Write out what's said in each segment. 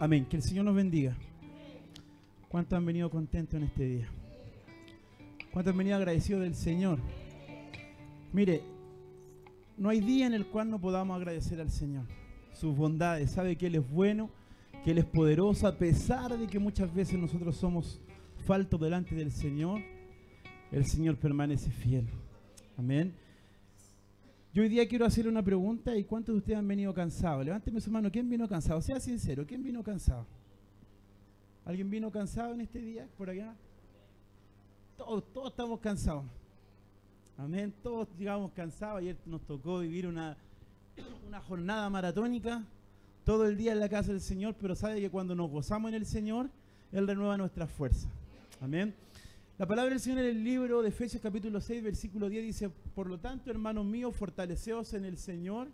Amén. Que el Señor nos bendiga. ¿Cuántos han venido contentos en este día? ¿Cuántos han venido agradecidos del Señor? Mire, no hay día en el cual no podamos agradecer al Señor sus bondades. Sabe que Él es bueno, que Él es poderoso, a pesar de que muchas veces nosotros somos faltos delante del Señor. El Señor permanece fiel. Amén. Yo hoy día quiero hacer una pregunta. ¿Y cuántos de ustedes han venido cansados? Levánteme su mano. ¿Quién vino cansado? Sea sincero. ¿Quién vino cansado? ¿Alguien vino cansado en este día? ¿Por acá? Todos estamos cansados. Amén. Todos llegamos cansados. Ayer nos tocó vivir una jornada maratónica. Todo el día en la casa del Señor. Pero sabe que cuando nos gozamos en el Señor, Él renueva nuestras fuerzas. Amén. La palabra del Señor en el libro de Efesios capítulo 6, versículo 10 dice: por lo tanto, hermanos míos, fortaleceos en el Señor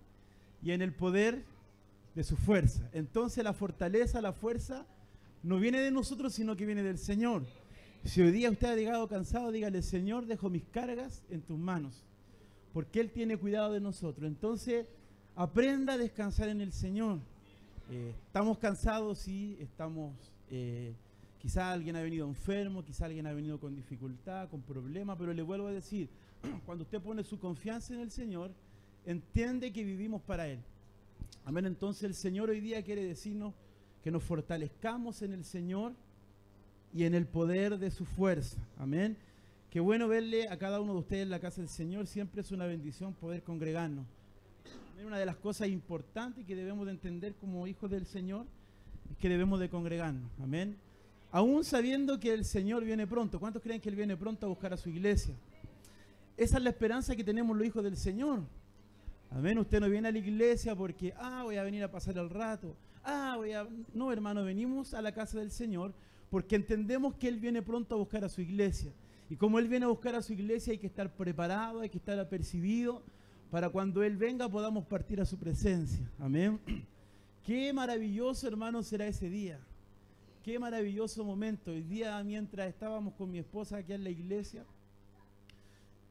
y en el poder de su fuerza. Entonces la fortaleza, la fuerza, no viene de nosotros, sino que viene del Señor. Si hoy día usted ha llegado cansado, dígale: Señor, dejo mis cargas en tus manos, porque Él tiene cuidado de nosotros. Entonces, aprenda a descansar en el Señor. Estamos cansados, sí, estamos... quizá alguien ha venido enfermo, quizá alguien ha venido con dificultad, con problemas, pero le vuelvo a decir, cuando usted pone su confianza en el Señor, entiende que vivimos para Él. Amén. Entonces el Señor hoy día quiere decirnos que nos fortalezcamos en el Señor y en el poder de su fuerza. Amén. Qué bueno verle a cada uno de ustedes en la casa del Señor. Siempre es una bendición poder congregarnos. Amén. Una de las cosas importantes que debemos de entender como hijos del Señor es que debemos de congregarnos. Amén. Aún sabiendo que el Señor viene pronto. ¿Cuántos creen que Él viene pronto a buscar a su iglesia? Esa es la esperanza que tenemos los hijos del Señor. Amén. Usted no viene a la iglesia porque, voy a venir a pasar el rato. No, hermano, venimos a la casa del Señor porque entendemos que Él viene pronto a buscar a su iglesia. Y como Él viene a buscar a su iglesia, hay que estar preparado, hay que estar apercibido para cuando Él venga podamos partir a su presencia. Amén. Qué maravilloso, hermano, será ese día. Qué maravilloso momento. Hoy día, mientras estábamos con mi esposa aquí en la iglesia,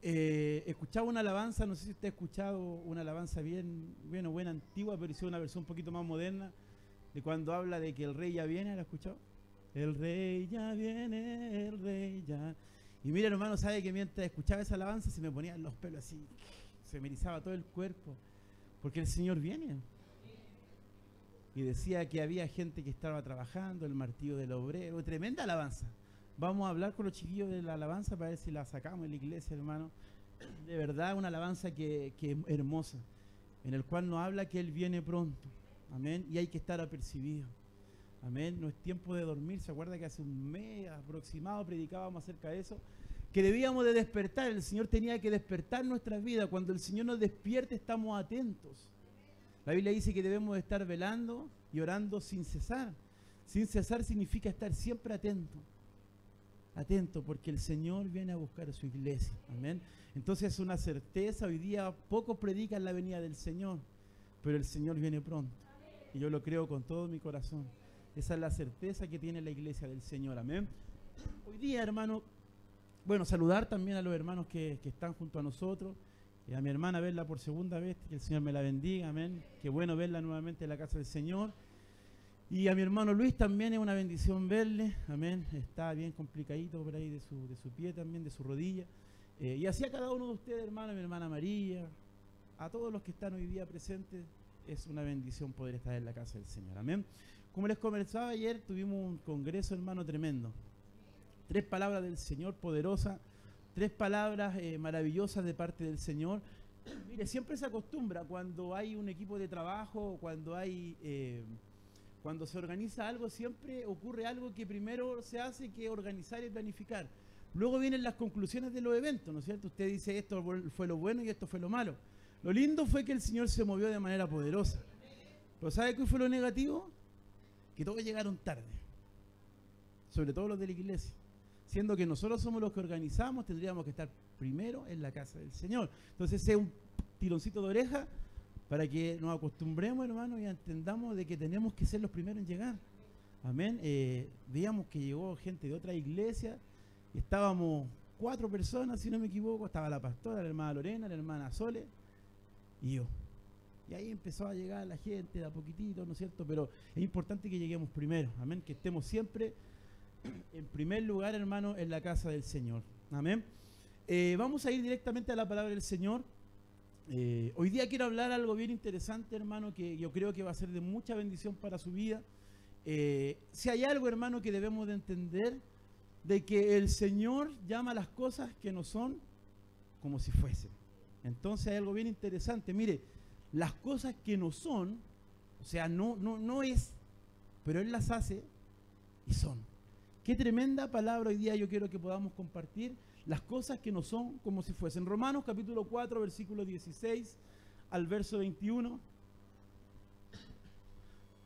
escuchaba una alabanza. No sé si usted ha escuchado una alabanza buena, antigua, pero hizo una versión un poquito más moderna, de cuando habla de que el rey ya viene. ¿La ha escuchado? El rey ya viene, el rey ya. Y mira, hermano, sabe que mientras escuchaba esa alabanza se me ponían los pelos así, se me erizaba todo el cuerpo, porque el Señor viene. Y decía que había gente que estaba trabajando, el martillo del obrero. Tremenda alabanza. Vamos a hablar con los chiquillos de la alabanza para ver si la sacamos en la iglesia, hermano. De verdad, una alabanza que es hermosa, en el cual nos habla que Él viene pronto. Amén. Y hay que estar apercibido. Amén. No es tiempo de dormir. ¿Se acuerda que hace un mes aproximado predicábamos acerca de eso? Que debíamos de despertar. El Señor tenía que despertar nuestras vidas. Cuando el Señor nos despierte, estamos atentos. La Biblia dice que debemos de estar velando y orando sin cesar. Sin cesar significa estar siempre atento. Atento, porque el Señor viene a buscar a su iglesia. Amén. Entonces es una certeza. Hoy día pocos predican la venida del Señor, pero el Señor viene pronto. Y yo lo creo con todo mi corazón. Esa es la certeza que tiene la iglesia del Señor. Amén. Hoy día, hermano, saludar también a los hermanos que están junto a nosotros. Y a mi hermana verla por segunda vez, que el Señor me la bendiga, amén. Qué bueno verla nuevamente en la casa del Señor. Y a mi hermano Luis también es una bendición verle, amén. Está bien complicadito por ahí de su pie también, de su rodilla. Y así a cada uno de ustedes, hermano, a mi hermana María, a todos los que están hoy día presentes, es una bendición poder estar en la casa del Señor, amén. Como les conversaba ayer, tuvimos un congreso, hermano, tremendo. 3 palabras del Señor poderosas. 3 palabras maravillosas de parte del Señor. Mire, siempre se acostumbra cuando hay un equipo de trabajo, cuando se organiza algo, siempre ocurre algo que primero se hace que organizar y planificar. Luego vienen las conclusiones de los eventos, ¿no es cierto? Usted dice esto fue lo bueno y esto fue lo malo. Lo lindo fue que el Señor se movió de manera poderosa. Pero ¿sabe qué fue lo negativo? Que todos llegaron tarde. Sobre todo los de la iglesia. Siendo que nosotros somos los que organizamos, tendríamos que estar primero en la casa del Señor. Entonces es un tironcito de oreja para que nos acostumbremos, hermano, y entendamos de que tenemos que ser los primeros en llegar. Amén. Veíamos que llegó gente de otra iglesia, y estábamos 4 personas, si no me equivoco. Estaba la pastora, la hermana Lorena, la hermana Sole y yo. Y ahí empezó a llegar la gente de a poquitito, ¿no es cierto? Pero es importante que lleguemos primero, amén, que estemos siempre en primer lugar, hermano, en la casa del Señor, amén. Vamos a ir directamente a la palabra del Señor. Hoy día quiero hablar algo bien interesante, hermano, que yo creo que va a ser de mucha bendición para su vida. Si hay algo, hermano, que debemos de entender, de que el Señor llama las cosas que no son como si fuesen. Entonces hay algo bien interesante. Mire, las cosas que no son, o sea, no es, pero Él las hace y son. Qué tremenda palabra hoy día yo quiero que podamos compartir. Las cosas que no son como si fuesen. Romanos capítulo 4, versículo 16 al verso 21.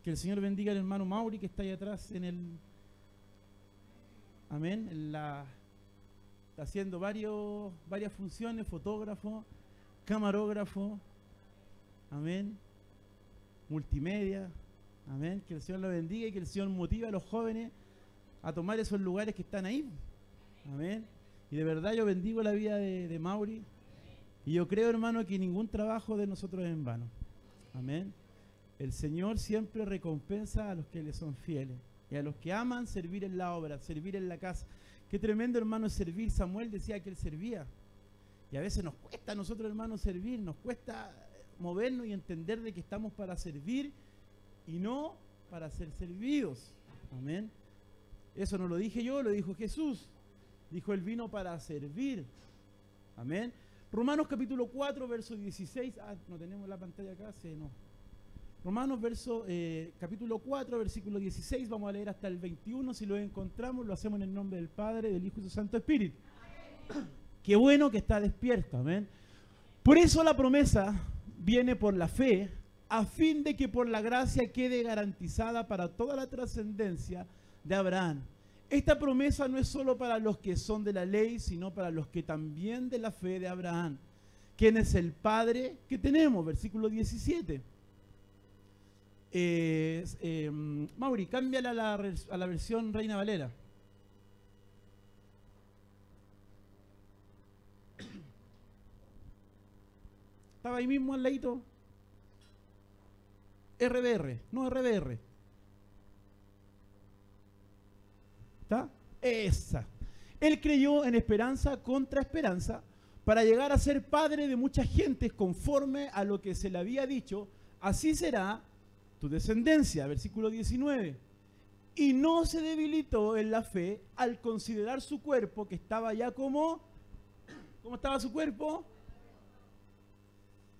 Que el Señor bendiga al hermano Mauri que está ahí atrás en el... Amén. Está haciendo varias funciones, fotógrafo, camarógrafo, amén, multimedia, amén. Que el Señor lo bendiga y que el Señor motive a los jóvenes a tomar esos lugares que están ahí, amén. Y de verdad yo bendigo la vida de Mauri, y yo creo, hermano, que ningún trabajo de nosotros es en vano, amén. El Señor siempre recompensa a los que le son fieles y a los que aman servir en la obra, servir en la casa. Qué tremendo, hermano, es servir. Samuel decía que él servía. Y a veces nos cuesta a nosotros, hermanos, servir. Nos cuesta movernos y entender de que estamos para servir y no para ser servidos. Amén. Eso no lo dije yo, lo dijo Jesús. Dijo, Él vino para servir. Amén. Romanos capítulo 4, verso 16. No tenemos la pantalla acá, sí, no. Romanos capítulo 4, versículo 16, vamos a leer hasta el 21, si lo encontramos, lo hacemos en el nombre del Padre, del Hijo y del Santo Espíritu. Amén. Qué bueno que está despierto, amén. Por eso la promesa viene por la fe, a fin de que por la gracia quede garantizada para toda la trascendencia de Abraham. Esta promesa no es solo para los que son de la ley, sino para los que también de la fe de Abraham, quien es el Padre que tenemos, versículo 17. Mauri, cámbiala a la versión Reina Valera. Estaba ahí mismo al ladito. RBR, no RBR. ¿Está? Esa. Él creyó en esperanza contra esperanza para llegar a ser padre de muchas gentes conforme a lo que se le había dicho. Así será tu descendencia, versículo 19, y no se debilitó en la fe al considerar su cuerpo que estaba ya ¿cómo estaba su cuerpo?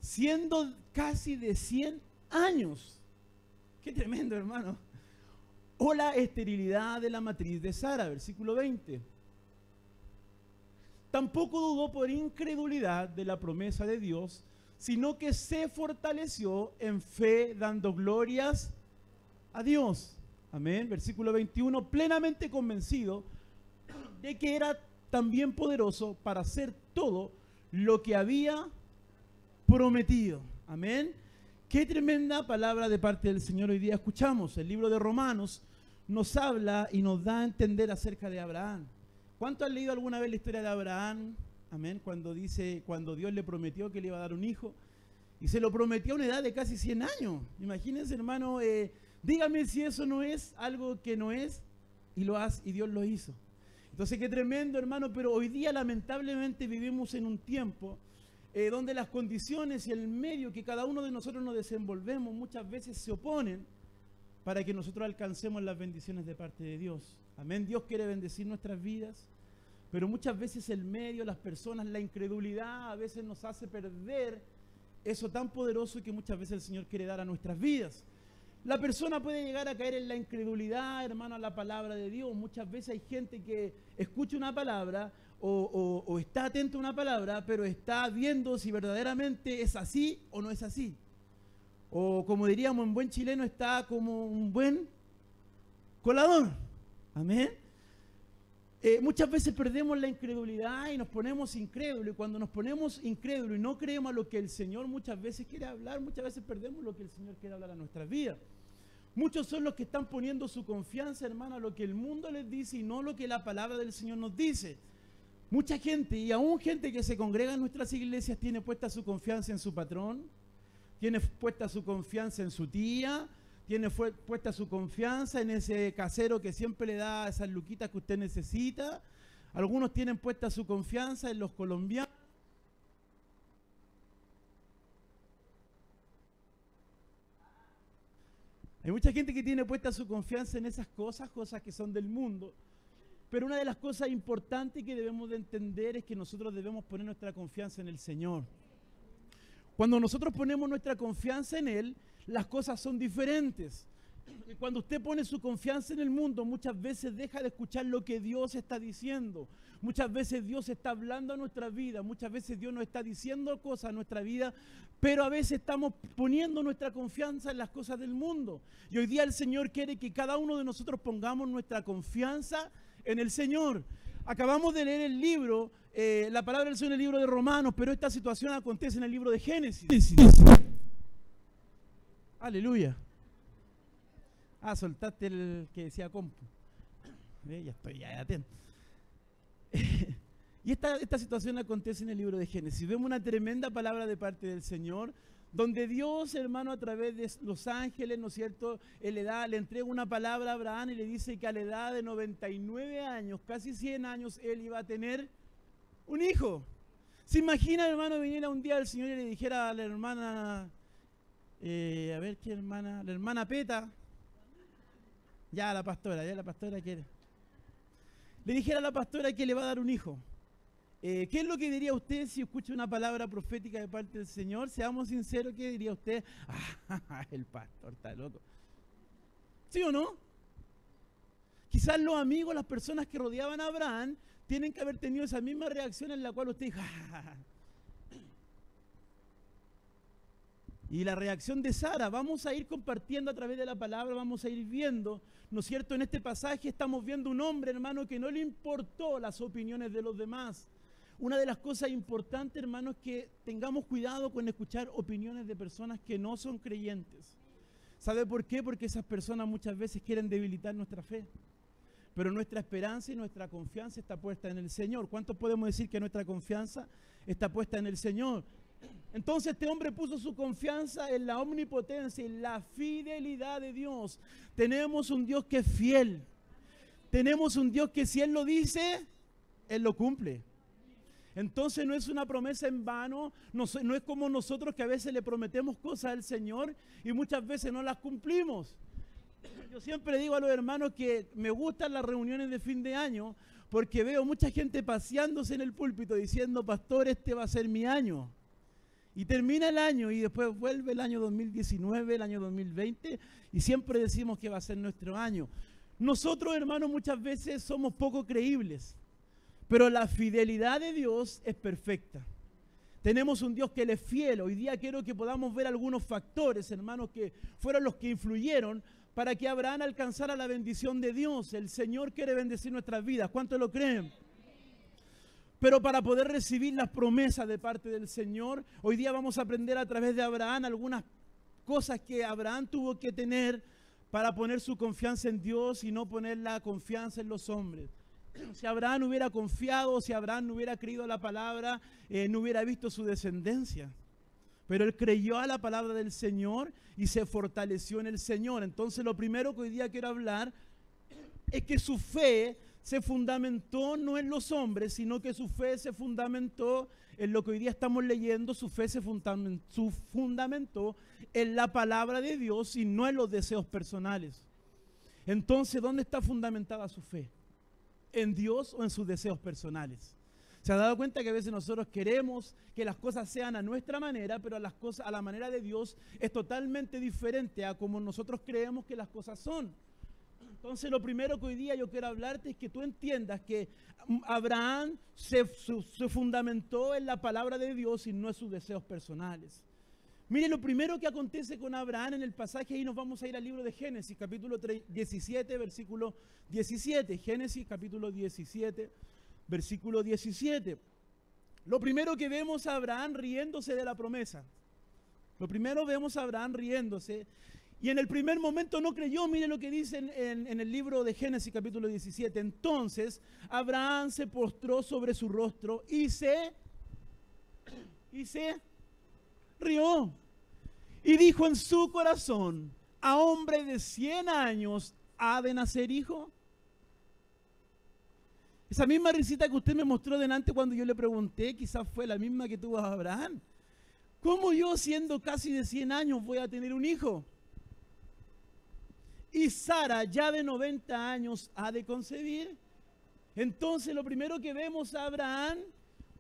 Siendo casi de 100 años. Qué tremendo, hermano. O la esterilidad de la matriz de Sara, versículo 20. Tampoco dudó por incredulidad de la promesa de Dios, sino que se fortaleció en fe dando glorias a Dios. Amén. Versículo 21, plenamente convencido de que era también poderoso para hacer todo lo que había prometido. Amén. Qué tremenda palabra de parte del Señor hoy día escuchamos. El libro de Romanos nos habla y nos da a entender acerca de Abraham. ¿Cuánto han leído alguna vez la historia de Abraham? Amén, cuando Dios le prometió que le iba a dar un hijo y se lo prometió a una edad de casi 100 años. Imagínense, hermano, dígame si eso no es algo que no es y Dios lo hizo. Entonces, qué tremendo, hermano, pero hoy día lamentablemente vivimos en un tiempo donde las condiciones y el medio que cada uno de nosotros nos desenvolvemos muchas veces se oponen para que nosotros alcancemos las bendiciones de parte de Dios. Amén, Dios quiere bendecir nuestras vidas. Pero muchas veces el medio, las personas, la incredulidad a veces nos hace perder eso tan poderoso que muchas veces el Señor quiere dar a nuestras vidas. La persona puede llegar a caer en la incredulidad, hermano, a la palabra de Dios. Muchas veces hay gente que escucha una palabra o está atento a una palabra, pero está viendo si verdaderamente es así o no es así. O como diríamos en buen chileno, está como un buen colador. Amén. Muchas veces perdemos la incredulidad y nos ponemos incrédulos. Y cuando nos ponemos incrédulos y no creemos a lo que el Señor muchas veces quiere hablar, muchas veces perdemos lo que el Señor quiere hablar a nuestras vidas. Muchos son los que están poniendo su confianza, hermano, a lo que el mundo les dice y no lo que la palabra del Señor nos dice. Mucha gente, y aún gente que se congrega en nuestras iglesias, tiene puesta su confianza en su patrón, tiene puesta su confianza en su tía, tiene puesta su confianza en ese casero que siempre le da esas luquitas que usted necesita. Algunos tienen puesta su confianza en los colombianos. Hay mucha gente que tiene puesta su confianza en esas cosas que son del mundo. Pero una de las cosas importantes que debemos de entender es que nosotros debemos poner nuestra confianza en el Señor. Cuando nosotros ponemos nuestra confianza en Él, las cosas son diferentes. Cuando usted pone su confianza en el mundo, muchas veces deja de escuchar lo que Dios está diciendo. Muchas veces Dios está hablando a nuestra vida, muchas veces Dios nos está diciendo cosas a nuestra vida, pero a veces estamos poniendo nuestra confianza en las cosas del mundo. Y hoy día el Señor quiere que cada uno de nosotros pongamos nuestra confianza en el Señor. Acabamos de leer el libro, la palabra del Señor en el libro de Romanos, pero esta situación acontece en el libro de Génesis. Aleluya. Soltaste el que decía compu. Ya estoy ya atento. Y esta situación acontece en el libro de Génesis. Vemos una tremenda palabra de parte del Señor, donde Dios, hermano, a través de los ángeles, ¿no es cierto?, le entrega una palabra a Abraham y le dice que a la edad de 99 años, casi 100 años, él iba a tener un hijo. ¿Se imagina, hermano, viniera un día el Señor y le dijera a la hermana, a ver qué hermana, la hermana Peta, ya la pastora quiere. Le dijera a la pastora que le va a dar un hijo. ¿Qué es lo que diría usted si escucha una palabra profética de parte del Señor? Seamos sinceros, ¿qué diría usted? El pastor está loco. ¿Sí o no? Quizás los amigos, las personas que rodeaban a Abraham, tienen que haber tenido esa misma reacción en la cual usted dijo, Y la reacción de Sara, vamos a ir compartiendo a través de la palabra, vamos a ir viendo, ¿no es cierto? En este pasaje estamos viendo un hombre, hermano, que no le importó las opiniones de los demás. Una de las cosas importantes, hermano, es que tengamos cuidado con escuchar opiniones de personas que no son creyentes. ¿Sabe por qué? Porque esas personas muchas veces quieren debilitar nuestra fe. Pero nuestra esperanza y nuestra confianza está puesta en el Señor. ¿Cuántos podemos decir que nuestra confianza está puesta en el Señor? Entonces este hombre puso su confianza en la omnipotencia, en la fidelidad de Dios. Tenemos un Dios que es fiel. Tenemos un Dios que si Él lo dice, Él lo cumple. Entonces no es una promesa en vano, no es como nosotros que a veces le prometemos cosas al Señor y muchas veces no las cumplimos. Yo siempre digo a los hermanos que me gustan las reuniones de fin de año porque veo mucha gente paseándose en el púlpito diciendo, pastor, este va a ser mi año. Y termina el año y después vuelve el año 2019, el año 2020 y siempre decimos que va a ser nuestro año. Nosotros, hermanos, muchas veces somos poco creíbles, pero la fidelidad de Dios es perfecta. Tenemos un Dios que Él es fiel. Hoy día quiero que podamos ver algunos factores, hermanos, que fueron los que influyeron para que Abraham alcanzara la bendición de Dios. El Señor quiere bendecir nuestras vidas. ¿Cuántos lo creen? Pero para poder recibir las promesas de parte del Señor, hoy día vamos a aprender a través de Abraham algunas cosas que Abraham tuvo que tener para poner su confianza en Dios y no poner la confianza en los hombres. Si Abraham hubiera confiado, si Abraham no hubiera creído a la palabra, no hubiera visto su descendencia. Pero él creyó a la palabra del Señor y se fortaleció en el Señor. Entonces lo primero que hoy día quiero hablar es que su fe se fundamentó no en los hombres, sino que su fe se fundamentó en lo que hoy día estamos leyendo. Su fe se fundamentó en la palabra de Dios y no en los deseos personales. Entonces, ¿dónde está fundamentada su fe? ¿En Dios o en sus deseos personales? ¿Se ha dado cuenta que a veces nosotros queremos que las cosas sean a nuestra manera, pero las cosas a la manera de Dios es totalmente diferente a como nosotros creemos que las cosas son? Entonces lo primero que hoy día yo quiero hablarte es que tú entiendas que Abraham se fundamentó en la palabra de Dios y no en sus deseos personales. Mire, lo primero que acontece con Abraham en el pasaje, y nos vamos a ir al libro de Génesis, capítulo 17, versículo 17. Génesis, capítulo 17, versículo 17. Lo primero que vemos a Abraham riéndose de la promesa. Lo primero vemos a Abraham riéndose. Y en el primer momento no creyó. Mire lo que dice en el libro de Génesis capítulo 17. Entonces Abraham se postró sobre su rostro y se rió. Y dijo en su corazón, ¿a hombre de 100 años ha de nacer hijo? Esa misma risita que usted me mostró delante cuando yo le pregunté, quizás fue la misma que tuvo Abraham. ¿Cómo yo, siendo casi de 100 años, voy a tener un hijo? Y Sara, ya de 90 años, ha de concebir. Entonces, lo primero que vemos a Abraham,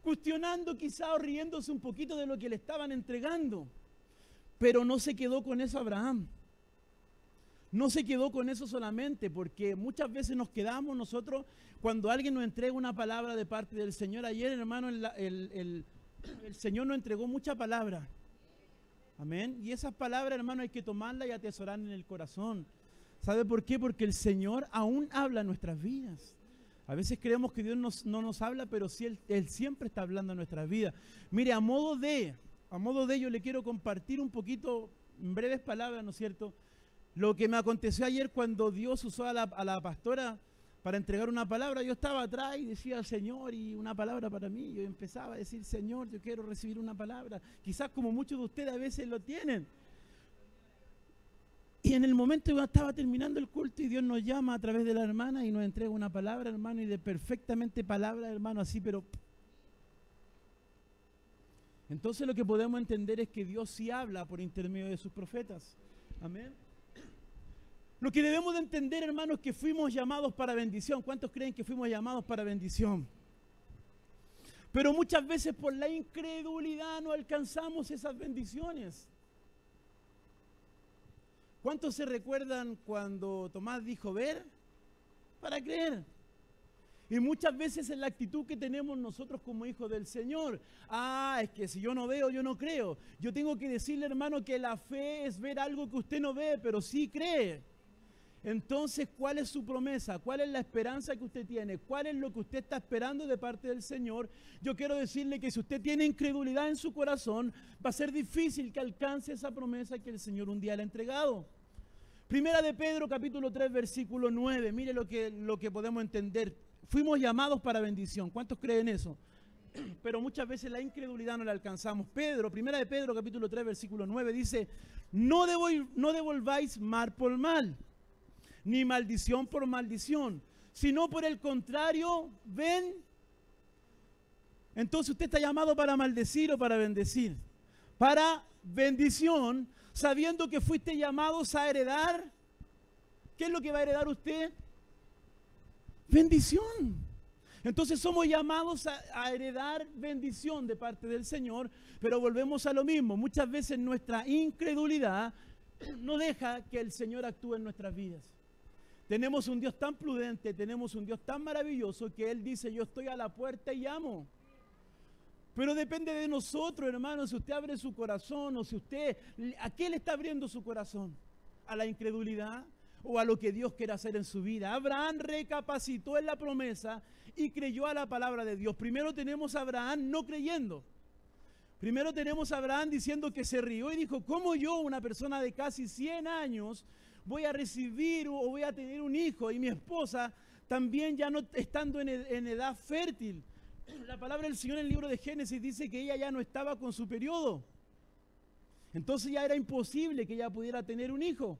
cuestionando quizá o riéndose un poquito de lo que le estaban entregando. Pero no se quedó con eso Abraham. No se quedó con eso solamente, porque muchas veces nos quedamos nosotros cuando alguien nos entrega una palabra de parte del Señor. Ayer, hermano, el Señor nos entregó mucha palabra. Amén. Y esas palabras, hermano, hay que tomarlas y atesorarlas en el corazón. ¿Sabe por qué? Porque el Señor aún habla en nuestras vidas. A veces creemos que Dios no nos habla, pero sí Él siempre está hablando en nuestras vidas. Mire, a modo de yo le quiero compartir un poquito, en breves palabras, ¿no es cierto?, lo que me aconteció ayer cuando Dios usó a la pastora para entregar una palabra. Yo estaba atrás y decía, Señor, y una palabra para mí. Yo empezaba a decir, Señor, yo quiero recibir una palabra. Quizás como muchos de ustedes a veces lo tienen. Y en el momento que estaba terminando el culto y Dios nos llama a través de la hermana y nos entrega una palabra, hermano, y de perfectamente palabra, hermano, así, pero... Entonces lo que podemos entender es que Dios sí habla por intermedio de sus profetas. Amén. Lo que debemos de entender, hermanos, es que fuimos llamados para bendición. ¿Cuántos creen que fuimos llamados para bendición? Pero muchas veces por la incredulidad no alcanzamos esas bendiciones. ¿Cuántos se recuerdan cuando Tomás dijo ver para creer? Y muchas veces es la actitud que tenemos nosotros como hijos del Señor. Es que si yo no veo, yo no creo. Yo tengo que decirle, hermano, que la fe es ver algo que usted no ve, pero sí cree. Entonces, ¿cuál es su promesa? ¿Cuál es la esperanza que usted tiene? ¿Cuál es lo que usted está esperando de parte del Señor? Yo quiero decirle que si usted tiene incredulidad en su corazón, va a ser difícil que alcance esa promesa que el Señor un día le ha entregado. Primera de Pedro, capítulo 3, versículo 9. Mire lo que podemos entender. Fuimos llamados para bendición. ¿Cuántos creen eso? Pero muchas veces la incredulidad no la alcanzamos. Primera de Pedro, capítulo 3, versículo 9, dice, no devolváis mal por mal, ni maldición por maldición, sino por el contrario, ven. Entonces usted está llamado para maldecir o para bendecir. Para bendición, sabiendo que fuiste llamados a heredar. ¿Qué es lo que va a heredar usted? Bendición. Entonces somos llamados a heredar bendición de parte del Señor, pero volvemos a lo mismo. Muchas veces nuestra incredulidad no deja que el Señor actúe en nuestras vidas. Tenemos un Dios tan prudente, tenemos un Dios tan maravilloso que Él dice, yo estoy a la puerta y llamo. Pero depende de nosotros, hermanos, si usted abre su corazón o si usted, ¿a qué le está abriendo su corazón? ¿A la incredulidad o a lo que Dios quiere hacer en su vida? Abraham recapacitó en la promesa y creyó a la palabra de Dios. Primero tenemos a Abraham no creyendo. Primero tenemos a Abraham diciendo que se rió y dijo, ¿cómo yo, una persona de casi 100 años, voy a recibir o voy a tener un hijo? Y mi esposa también ya no estando en edad fértil. La palabra del Señor en el libro de Génesis dice que ella ya no estaba con su periodo. Entonces ya era imposible que ella pudiera tener un hijo.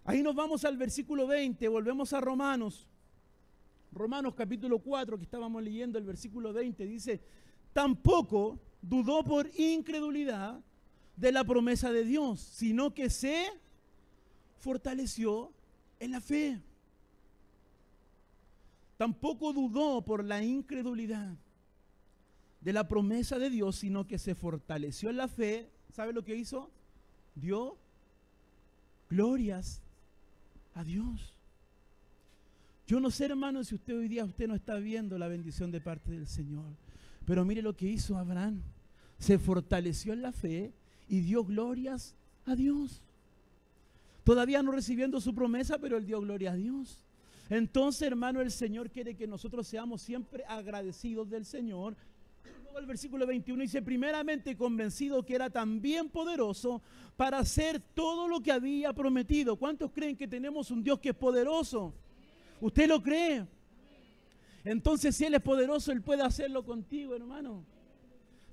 Ahí nos vamos al versículo 20, volvemos a Romanos. Romanos capítulo 4, que estábamos leyendo, el versículo 20, dice, tampoco dudó por incredulidad de la promesa de Dios, sino que se fortaleció en la fe. Tampoco dudó por la incredulidad de la promesa de Dios, sino que se fortaleció en la fe. ¿Sabe lo que hizo? Dio glorias a Dios. Yo no sé, hermano, si usted hoy día no está viendo la bendición de parte del Señor, pero mire lo que hizo Abraham. Se fortaleció en la fe y dio glorias a Dios. Todavía no recibiendo su promesa, pero él dio gloria a Dios. Entonces, hermano, el Señor quiere que nosotros seamos siempre agradecidos del Señor. Luego el versículo 21 dice, primeramente convencido que era también poderoso para hacer todo lo que había prometido. ¿Cuántos creen que tenemos un Dios que es poderoso? ¿Usted lo cree? Entonces, si Él es poderoso, Él puede hacerlo contigo, hermano.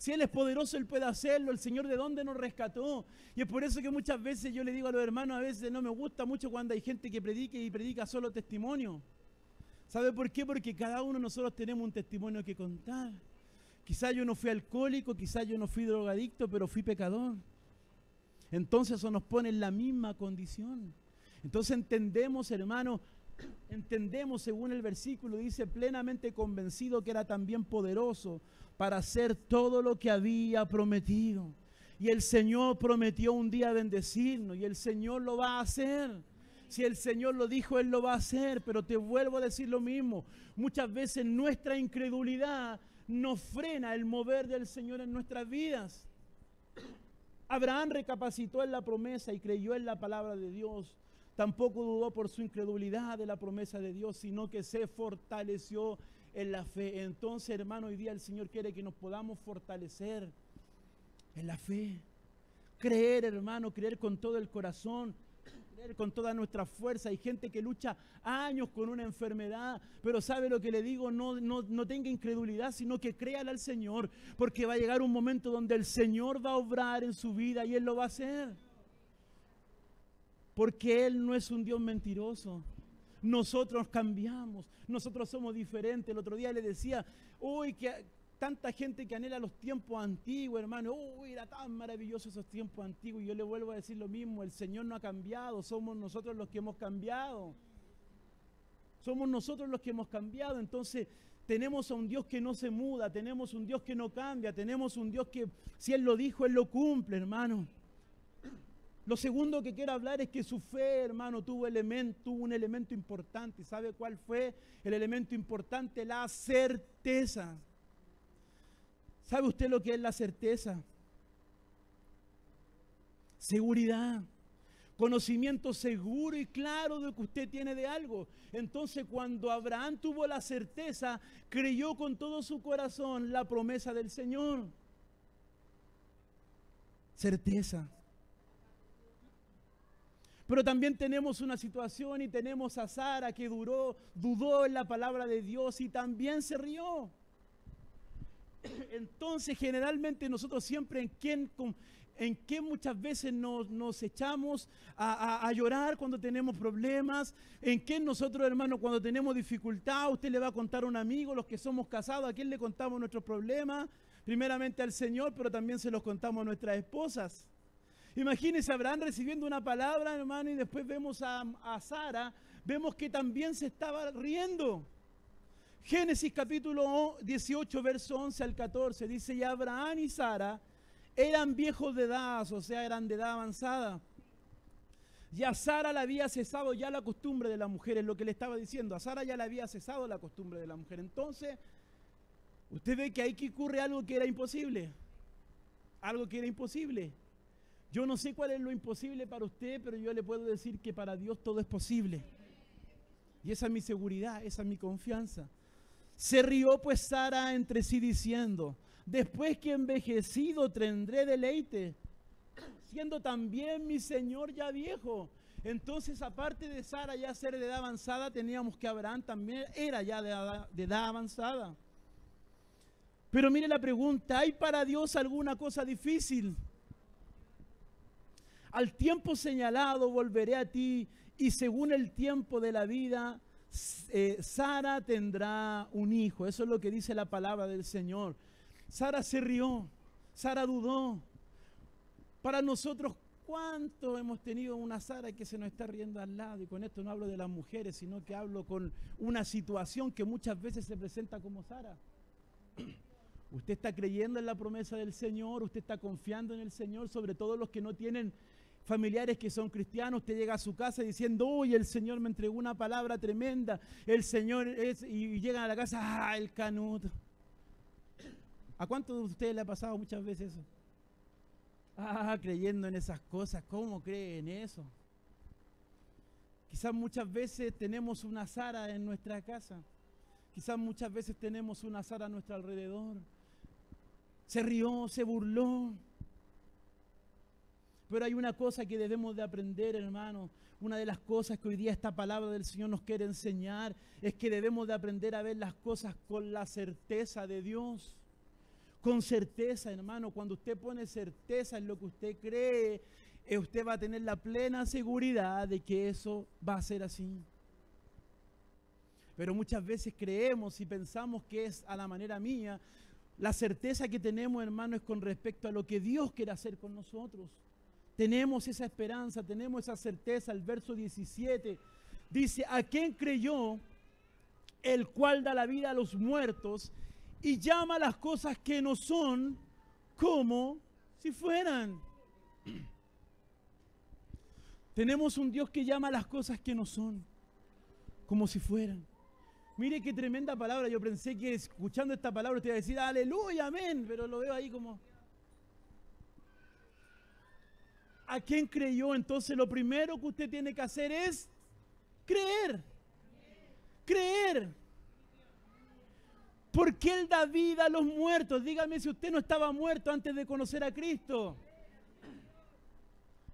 Si Él es poderoso, Él puede hacerlo. El Señor, ¿de dónde nos rescató? Y es por eso que muchas veces yo le digo a los hermanos, a veces no me gusta mucho cuando hay gente que predique y predica solo testimonio. ¿Sabe por qué? Porque cada uno de nosotros tenemos un testimonio que contar. Quizás yo no fui alcohólico, quizás yo no fui drogadicto, pero fui pecador. Entonces eso nos pone en la misma condición. Entonces entendemos, hermano, entendemos según el versículo, dice, plenamente convencido que era también poderoso para hacer todo lo que había prometido. Y el Señor prometió un día bendecirnos y el Señor lo va a hacer. Si el Señor lo dijo, Él lo va a hacer. Pero te vuelvo a decir lo mismo. Muchas veces nuestra incredulidad nos frena el mover del Señor en nuestras vidas. Abraham recapacitó en la promesa y creyó en la palabra de Dios. Tampoco dudó por su incredulidad de la promesa de Dios, sino que se fortaleció en la fe. Entonces, hermano, hoy día el Señor quiere que nos podamos fortalecer en la fe. Creer, hermano, creer con todo el corazón, creer con toda nuestra fuerza. Hay gente que lucha años con una enfermedad, pero ¿sabe lo que le digo? No tenga incredulidad, sino que créale al Señor, porque va a llegar un momento donde el Señor va a obrar en su vida y Él lo va a hacer. Porque Él no es un Dios mentiroso. Nosotros cambiamos, nosotros somos diferentes. El otro día le decía, uy, que tanta gente que anhela los tiempos antiguos, hermano. Uy, era tan maravilloso esos tiempos antiguos. Y yo le vuelvo a decir lo mismo, el Señor no ha cambiado, somos nosotros los que hemos cambiado. Somos nosotros los que hemos cambiado. Entonces tenemos a un Dios que no se muda, tenemos un Dios que no cambia, tenemos un Dios que si Él lo dijo, Él lo cumple, hermano. Lo segundo que quiero hablar es que su fe, hermano, tuvo un elemento importante. ¿Sabe cuál fue el elemento importante? La certeza. ¿Sabe usted lo que es la certeza? Seguridad. Conocimiento seguro y claro de que usted tiene de algo. Entonces, cuando Abraham tuvo la certeza, creyó con todo su corazón la promesa del Señor. Certeza. Pero también tenemos una situación y tenemos a Sara que dudó en la palabra de Dios y también se rió. Entonces, generalmente nosotros siempre en qué muchas veces nos echamos a llorar cuando tenemos problemas, en qué nosotros, hermanos, cuando tenemos dificultad, usted le va a contar a un amigo, los que somos casados, ¿a quién le contamos nuestros problemas? Primeramente al Señor, pero también se los contamos a nuestras esposas. Imagínense, Abraham recibiendo una palabra, hermano, y después vemos a Sara, vemos que también se estaba riendo. Génesis capítulo 18, verso 11 al 14, dice, y Abraham y Sara eran viejos de edad, o sea, eran de edad avanzada. Y a Sara le había cesado ya la costumbre de la mujer, es lo que le estaba diciendo, a Sara ya le había cesado la costumbre de la mujer. Entonces, usted ve que ahí que ocurre algo que era imposible, algo que era imposible. Yo no sé cuál es lo imposible para usted, pero yo le puedo decir que para Dios todo es posible. Y esa es mi seguridad, esa es mi confianza. Se rió pues Sara entre sí diciendo, después que envejecido tendré deleite, siendo también mi Señor ya viejo. Entonces, aparte de Sara ya ser de edad avanzada, teníamos que Abraham también era ya de edad avanzada. Pero mire la pregunta, ¿hay para Dios alguna cosa difícil? Al tiempo señalado volveré a ti y según el tiempo de la vida, Sara tendrá un hijo. Eso es lo que dice la palabra del Señor. Sara se rió, Sara dudó. Para nosotros, ¿cuánto hemos tenido una Sara que se nos está riendo al lado? Y con esto no hablo de las mujeres, sino que hablo con una situación que muchas veces se presenta como Sara. Usted está creyendo en la promesa del Señor, usted está confiando en el Señor, sobre todo los que no tienen familiares que son cristianos. Usted llega a su casa diciendo, uy, el Señor me entregó una palabra tremenda, el Señor es, y llegan a la casa, ah, el canuto. ¿A cuántos de ustedes le ha pasado muchas veces eso? Ah, creyendo en esas cosas, ¿cómo cree en eso? Quizás muchas veces tenemos una Sara en nuestra casa, quizás muchas veces tenemos una Sara a nuestro alrededor. Se rió, se burló. Pero hay una cosa que debemos de aprender, hermano. Una de las cosas que hoy día esta palabra del Señor nos quiere enseñar es que debemos de aprender a ver las cosas con la certeza de Dios. con certeza, hermano. Cuando usted pone certeza en lo que usted cree, usted va a tener la plena seguridad de que eso va a ser así. Pero muchas veces creemos y pensamos que es a la manera mía. La certeza que tenemos, hermano, es con respecto a lo que Dios quiere hacer con nosotros. Tenemos esa esperanza, tenemos esa certeza. El verso 17 dice: ¿a quién creyó el cual da la vida a los muertos y llama las cosas que no son como si fueran? Tenemos un Dios que llama las cosas que no son como si fueran. Mire qué tremenda palabra. Yo pensé que escuchando esta palabra usted iba a decir aleluya, amén, pero lo veo ahí como... ¿A quién creyó? Entonces lo primero que usted tiene que hacer es creer. Creer. Porque Él da vida a los muertos. Dígame si usted no estaba muerto antes de conocer a Cristo.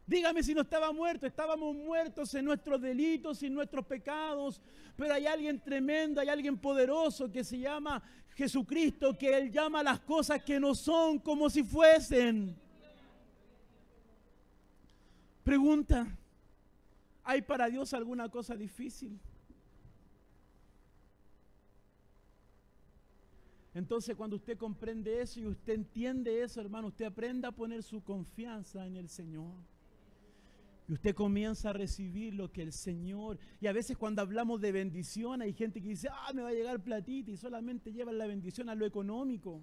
Dígame si no estaba muerto. Estábamos muertos en nuestros delitos y en nuestros pecados. Pero hay alguien tremendo, hay alguien poderoso que se llama Jesucristo, que Él llama las cosas que no son como si fuesen. Pregunta: ¿hay para Dios alguna cosa difícil? Entonces, cuando usted comprende eso y usted entiende eso, hermano, usted aprende a poner su confianza en el Señor. Y usted comienza a recibir lo que el Señor... Y a veces cuando hablamos de bendición, hay gente que dice, me va a llegar platita, y solamente llevan la bendición a lo económico.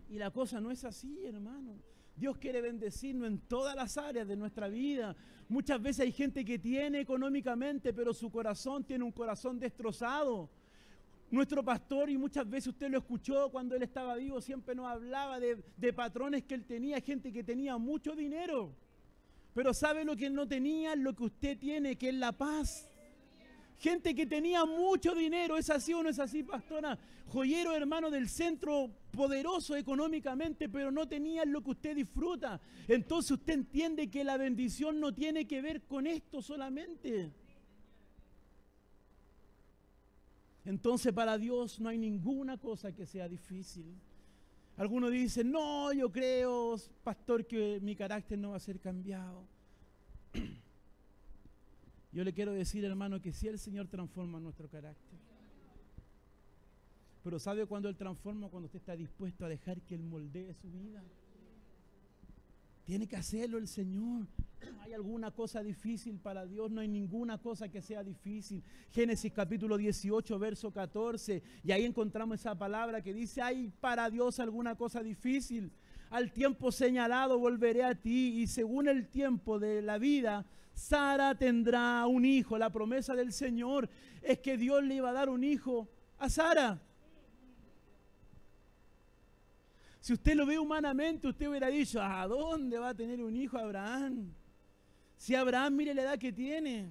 Y la cosa no es así, hermano. Dios quiere bendecirnos en todas las áreas de nuestra vida. Muchas veces hay gente que tiene económicamente, pero su corazón tiene un corazón destrozado. Nuestro pastor, y muchas veces usted lo escuchó cuando él estaba vivo, siempre nos hablaba de patrones que él tenía, gente que tenía mucho dinero. Pero ¿sabe lo que él no tenía? Lo que usted tiene, que es la paz. Gente que tenía mucho dinero, ¿es así o no es así, pastora? Joyero, hermano, del centro, poderoso económicamente, pero no tenían lo que usted disfruta. Entonces usted entiende que la bendición no tiene que ver con esto solamente. Entonces para Dios no hay ninguna cosa que sea difícil. Algunos dicen, no, yo creo, pastor, que mi carácter no va a ser cambiado. Yo le quiero decir, hermano, que sí, el Señor transforma nuestro carácter. Pero ¿sabe cuándo Él transforma? Cuando usted está dispuesto a dejar que Él moldee su vida. Tiene que hacerlo el Señor. ¿No hay alguna cosa difícil para Dios? No hay ninguna cosa que sea difícil. Génesis capítulo 18, verso 14. Y ahí encontramos esa palabra que dice, ¿hay para Dios alguna cosa difícil? Al tiempo señalado volveré a ti, y según el tiempo de la vida, Sara tendrá un hijo. La promesa del Señor es que Dios le iba a dar un hijo a Sara. Si usted lo ve humanamente, usted hubiera dicho, ¿a dónde va a tener un hijo Abraham? Si Abraham, mire la edad que tiene.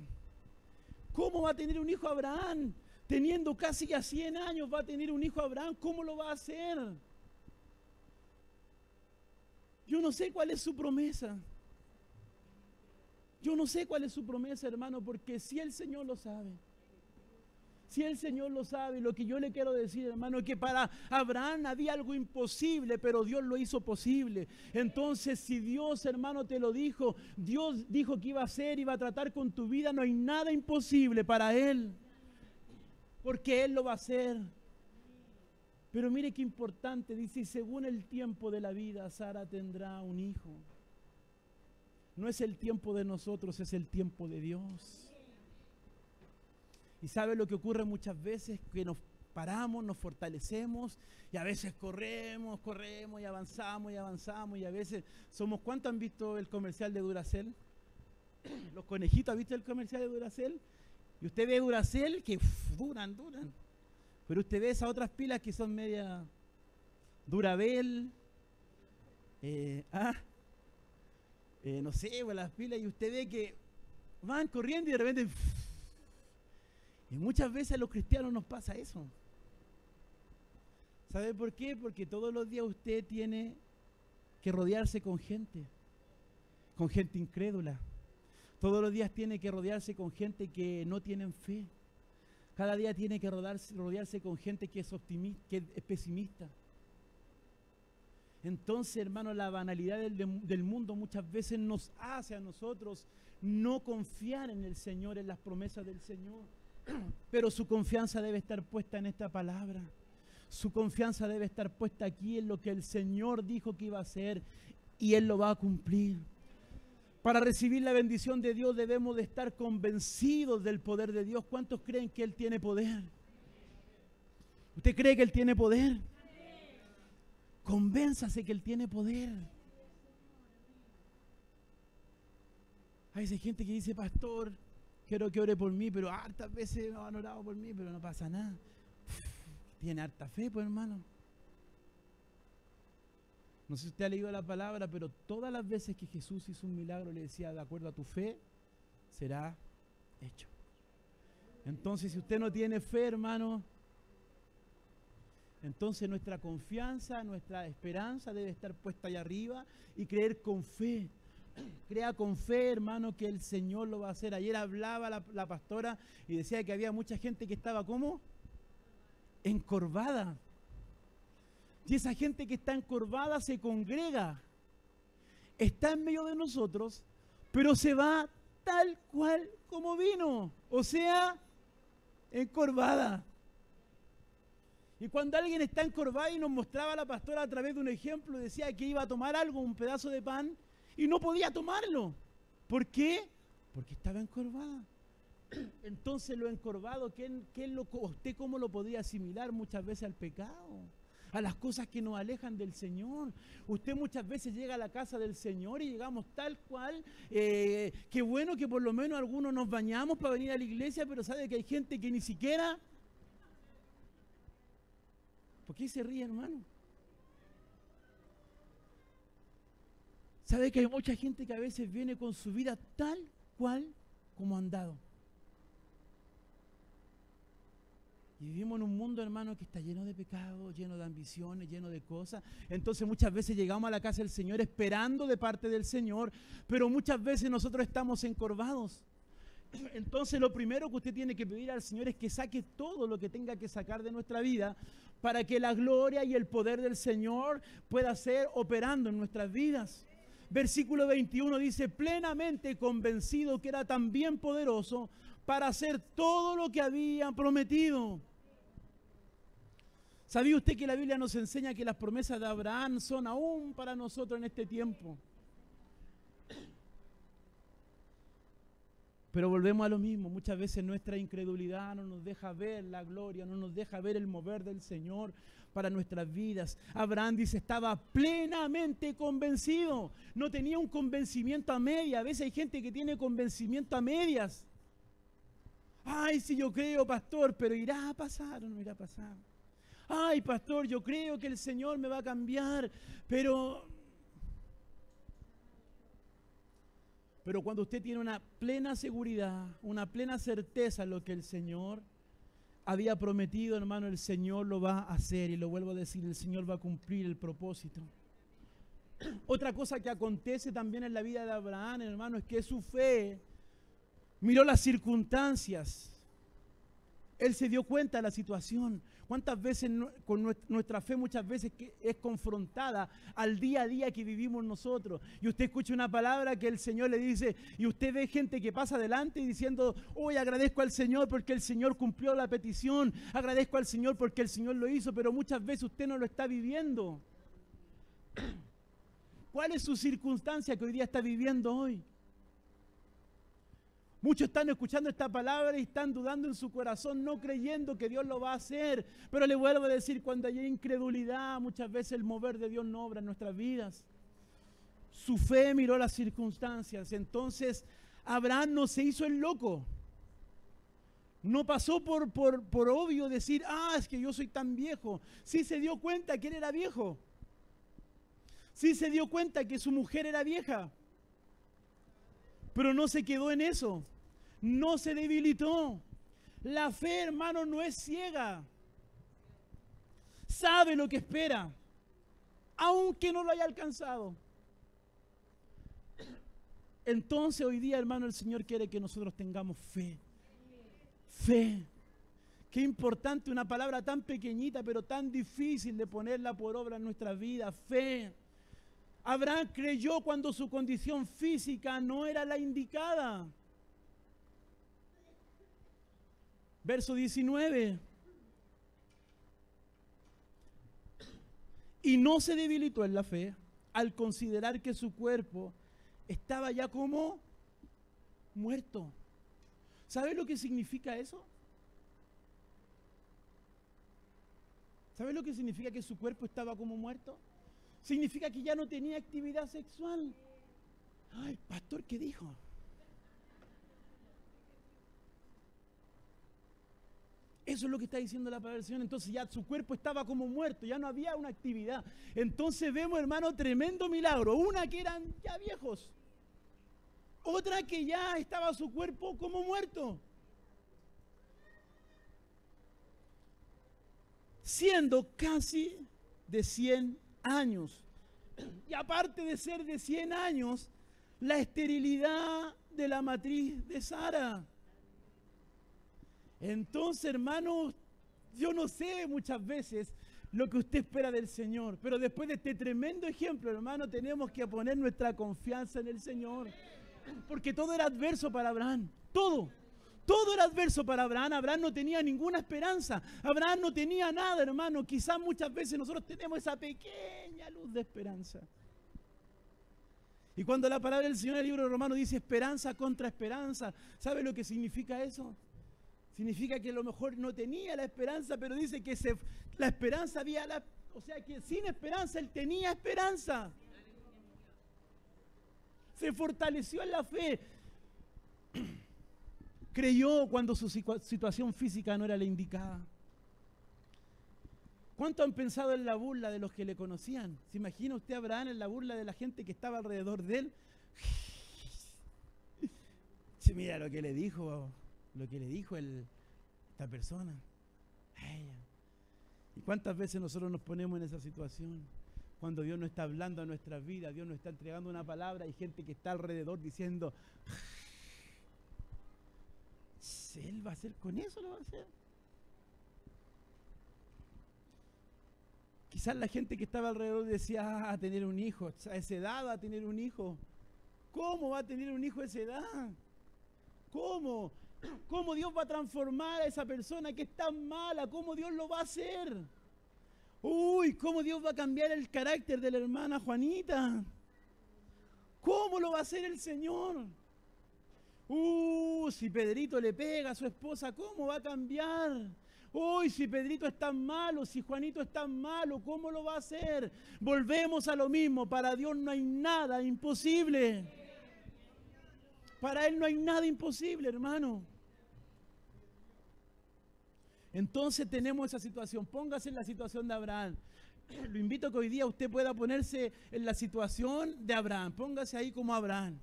¿Cómo va a tener un hijo Abraham? Teniendo casi ya 100 años va a tener un hijo Abraham. ¿Cómo lo va a hacer? Yo no sé cuál es su promesa. Yo no sé cuál es su promesa, hermano, porque si el Señor lo sabe. Si el Señor lo sabe, lo que yo le quiero decir, hermano, es que para Abraham había algo imposible, pero Dios lo hizo posible. Entonces, si Dios, hermano, te lo dijo, Dios dijo que iba a hacer, iba a tratar con tu vida, no hay nada imposible para Él, porque Él lo va a hacer. Pero mire qué importante, dice, según el tiempo de la vida, Sara tendrá un hijo. No es el tiempo de nosotros, es el tiempo de Dios. Y ¿sabe lo que ocurre muchas veces? Que nos paramos, nos fortalecemos y a veces corremos y avanzamos y a veces somos... ¿Cuántos han visto el comercial de Duracell? Los conejitos, ¿han visto el comercial de Duracell? Y usted ve Duracell que duran. Pero usted ve esas otras pilas que son media Durabel, no sé, pues las pilas, y usted ve que van corriendo y de repente... Y muchas veces a los cristianos nos pasa eso. ¿Sabe por qué? Porque todos los días usted tiene que rodearse con gente incrédula. Todos los días tiene que rodearse con gente que no tienen fe. Cada día tiene que rodearse con gente que es optimista, que es pesimista. Entonces, hermano, la banalidad del mundo muchas veces nos hace a nosotros no confiar en el Señor, en las promesas del Señor. Pero su confianza debe estar puesta en esta palabra. Su confianza debe estar puesta aquí en lo que el Señor dijo que iba a hacer, y Él lo va a cumplir. Para recibir la bendición de Dios debemos de estar convencidos del poder de Dios. ¿Cuántos creen que Él tiene poder? ¿Usted cree que Él tiene poder? Convénzase que Él tiene poder. Hay gente que dice, pastor, quiero que ore por mí, pero hartas veces no han orado por mí, pero no pasa nada. Tiene harta fe, pues, hermano. No sé si usted ha leído la palabra, pero todas las veces que Jesús hizo un milagro le decía, de acuerdo a tu fe, será hecho. Entonces, si usted no tiene fe, hermano, entonces nuestra confianza, nuestra esperanza debe estar puesta allá arriba y creer con fe. Crea con fe, hermano, que el Señor lo va a hacer. Ayer hablaba la pastora y decía que había mucha gente que estaba, ¿cómo? Encorvada. Y esa gente que está encorvada se congrega, está en medio de nosotros, pero se va tal cual como vino, o sea, encorvada. Y cuando alguien está encorvado, y nos mostraba la pastora a través de un ejemplo, decía que iba a tomar algo, un pedazo de pan, y no podía tomarlo. ¿Por qué? Porque estaba encorvada. Entonces lo encorvado, ¿usted cómo lo podría asimilar muchas veces al pecado? A las cosas que nos alejan del Señor. Usted muchas veces llega a la casa del Señor y llegamos tal cual, qué bueno que por lo menos algunos nos bañamos para venir a la iglesia, pero sabe que hay gente que ni siquiera... ¿Por qué se ríe, hermano? Sabe que hay mucha gente que a veces viene con su vida tal cual como ha andado. Y vivimos en un mundo, hermano, que está lleno de pecados, lleno de ambiciones, lleno de cosas. Entonces muchas veces llegamos a la casa del Señor esperando de parte del Señor, pero muchas veces nosotros estamos encorvados. Entonces lo primero que usted tiene que pedir al Señor es que saque todo lo que tenga que sacar de nuestra vida para que la gloria y el poder del Señor pueda ser operando en nuestras vidas. Versículo 21 dice, plenamente convencido que era también poderoso para hacer todo lo que había prometido. ¿Sabía usted que la Biblia nos enseña que las promesas de Abraham son aún para nosotros en este tiempo? Pero volvemos a lo mismo, muchas veces nuestra incredulidad no nos deja ver la gloria, no nos deja ver el mover del Señor para nuestras vidas. Abraham dice, estaba plenamente convencido, no tenía un convencimiento a medias. A veces hay gente que tiene convencimiento a medias. Ay, sí, yo creo, pastor, pero ¿irá a pasar o no irá a pasar? Ay, pastor, yo creo que el Señor me va a cambiar, pero cuando usted tiene una plena seguridad, una plena certeza en lo que el Señor había prometido, hermano, el Señor lo va a hacer. Y lo vuelvo a decir, el Señor va a cumplir el propósito. Otra cosa que acontece también en la vida de Abraham, hermano, es que su fe miró las circunstancias. Él se dio cuenta de la situación. ¿Cuántas veces con nuestra fe muchas veces es confrontada al día a día que vivimos nosotros? Y usted escucha una palabra que el Señor le dice, y usted ve gente que pasa adelante y diciendo, hoy agradezco al Señor porque el Señor cumplió la petición, agradezco al Señor porque el Señor lo hizo, pero muchas veces usted no lo está viviendo. ¿Cuál es su circunstancia que hoy día está viviendo hoy? Muchos están escuchando esta palabra y están dudando en su corazón, no creyendo que Dios lo va a hacer. Pero le vuelvo a decir, cuando hay incredulidad, muchas veces el mover de Dios no obra en nuestras vidas. Su fe miró las circunstancias. Entonces, Abraham no se hizo el loco. No pasó por obvio decir, es que yo soy tan viejo. Sí se dio cuenta que él era viejo. Sí se dio cuenta que su mujer era vieja. Pero no se quedó en eso. No se debilitó. La fe, hermano, no es ciega. Sabe lo que espera, aunque no lo haya alcanzado. Entonces hoy día, hermano, el Señor quiere que nosotros tengamos fe. Fe. Qué importante una palabra tan pequeñita, pero tan difícil de ponerla por obra en nuestra vida. Fe. Abraham creyó cuando su condición física no era la indicada. Verso 19. Y no se debilitó en la fe al considerar que su cuerpo estaba ya como muerto. ¿Sabe lo que significa eso? ¿Sabe lo que significa que su cuerpo estaba como muerto? Significa que ya no tenía actividad sexual. Ay, pastor, ¿qué dijo? Eso es lo que está diciendo la palabra del Señor. Entonces ya su cuerpo estaba como muerto, ya no había una actividad. Entonces vemos, hermano, tremendo milagro. Una que eran ya viejos. Otra que ya estaba su cuerpo como muerto. Siendo casi de 100 años. Y aparte de ser de 100 años, la esterilidad de la matriz de Sara. Entonces, hermanos, yo no sé muchas veces lo que usted espera del Señor, pero después de este tremendo ejemplo, hermano, tenemos que poner nuestra confianza en el Señor, porque todo era adverso para Abraham, todo era adverso para Abraham. Abraham no tenía ninguna esperanza, Abraham no tenía nada, hermano. Quizás muchas veces nosotros tenemos esa pequeña luz de esperanza. Y cuando la palabra del Señor en el libro de Romanos dice esperanza contra esperanza, ¿sabe lo que significa eso? Significa que a lo mejor no tenía la esperanza, pero dice que la esperanza había, o sea que sin esperanza él tenía esperanza. Se fortaleció en la fe. Creyó cuando su situación física no era la indicada. ¿Cuánto han pensado en la burla de los que le conocían? ¿Se imagina usted a Abraham en la burla de la gente que estaba alrededor de él? Sí, mira lo que le dijo esta persona. ¿Y cuántas veces nosotros nos ponemos en esa situación? Cuando Dios no está hablando a nuestras vidas, Dios nos está entregando una palabra, hay gente que está alrededor diciendo, ¿él va a hacer con eso? ¿Lo va a hacer? Quizás la gente que estaba alrededor decía, a tener un hijo, a esa edad va a tener un hijo. ¿Cómo va a tener un hijo a esa edad? ¿Cómo? ¿Cómo Dios va a transformar a esa persona que es tan mala? ¿Cómo Dios lo va a hacer? Uy, ¿cómo Dios va a cambiar el carácter de la hermana Juanita? ¿Cómo lo va a hacer el Señor? Si Pedrito le pega a su esposa, ¿cómo va a cambiar? Uy, si Pedrito es tan malo, si Juanito es tan malo, ¿cómo lo va a hacer? Volvemos a lo mismo, para Dios no hay nada imposible. Para Él no hay nada imposible, hermano. Entonces tenemos esa situación. Póngase en la situación de Abraham. Lo invito a que hoy día usted pueda ponerse en la situación de Abraham. Póngase ahí como Abraham.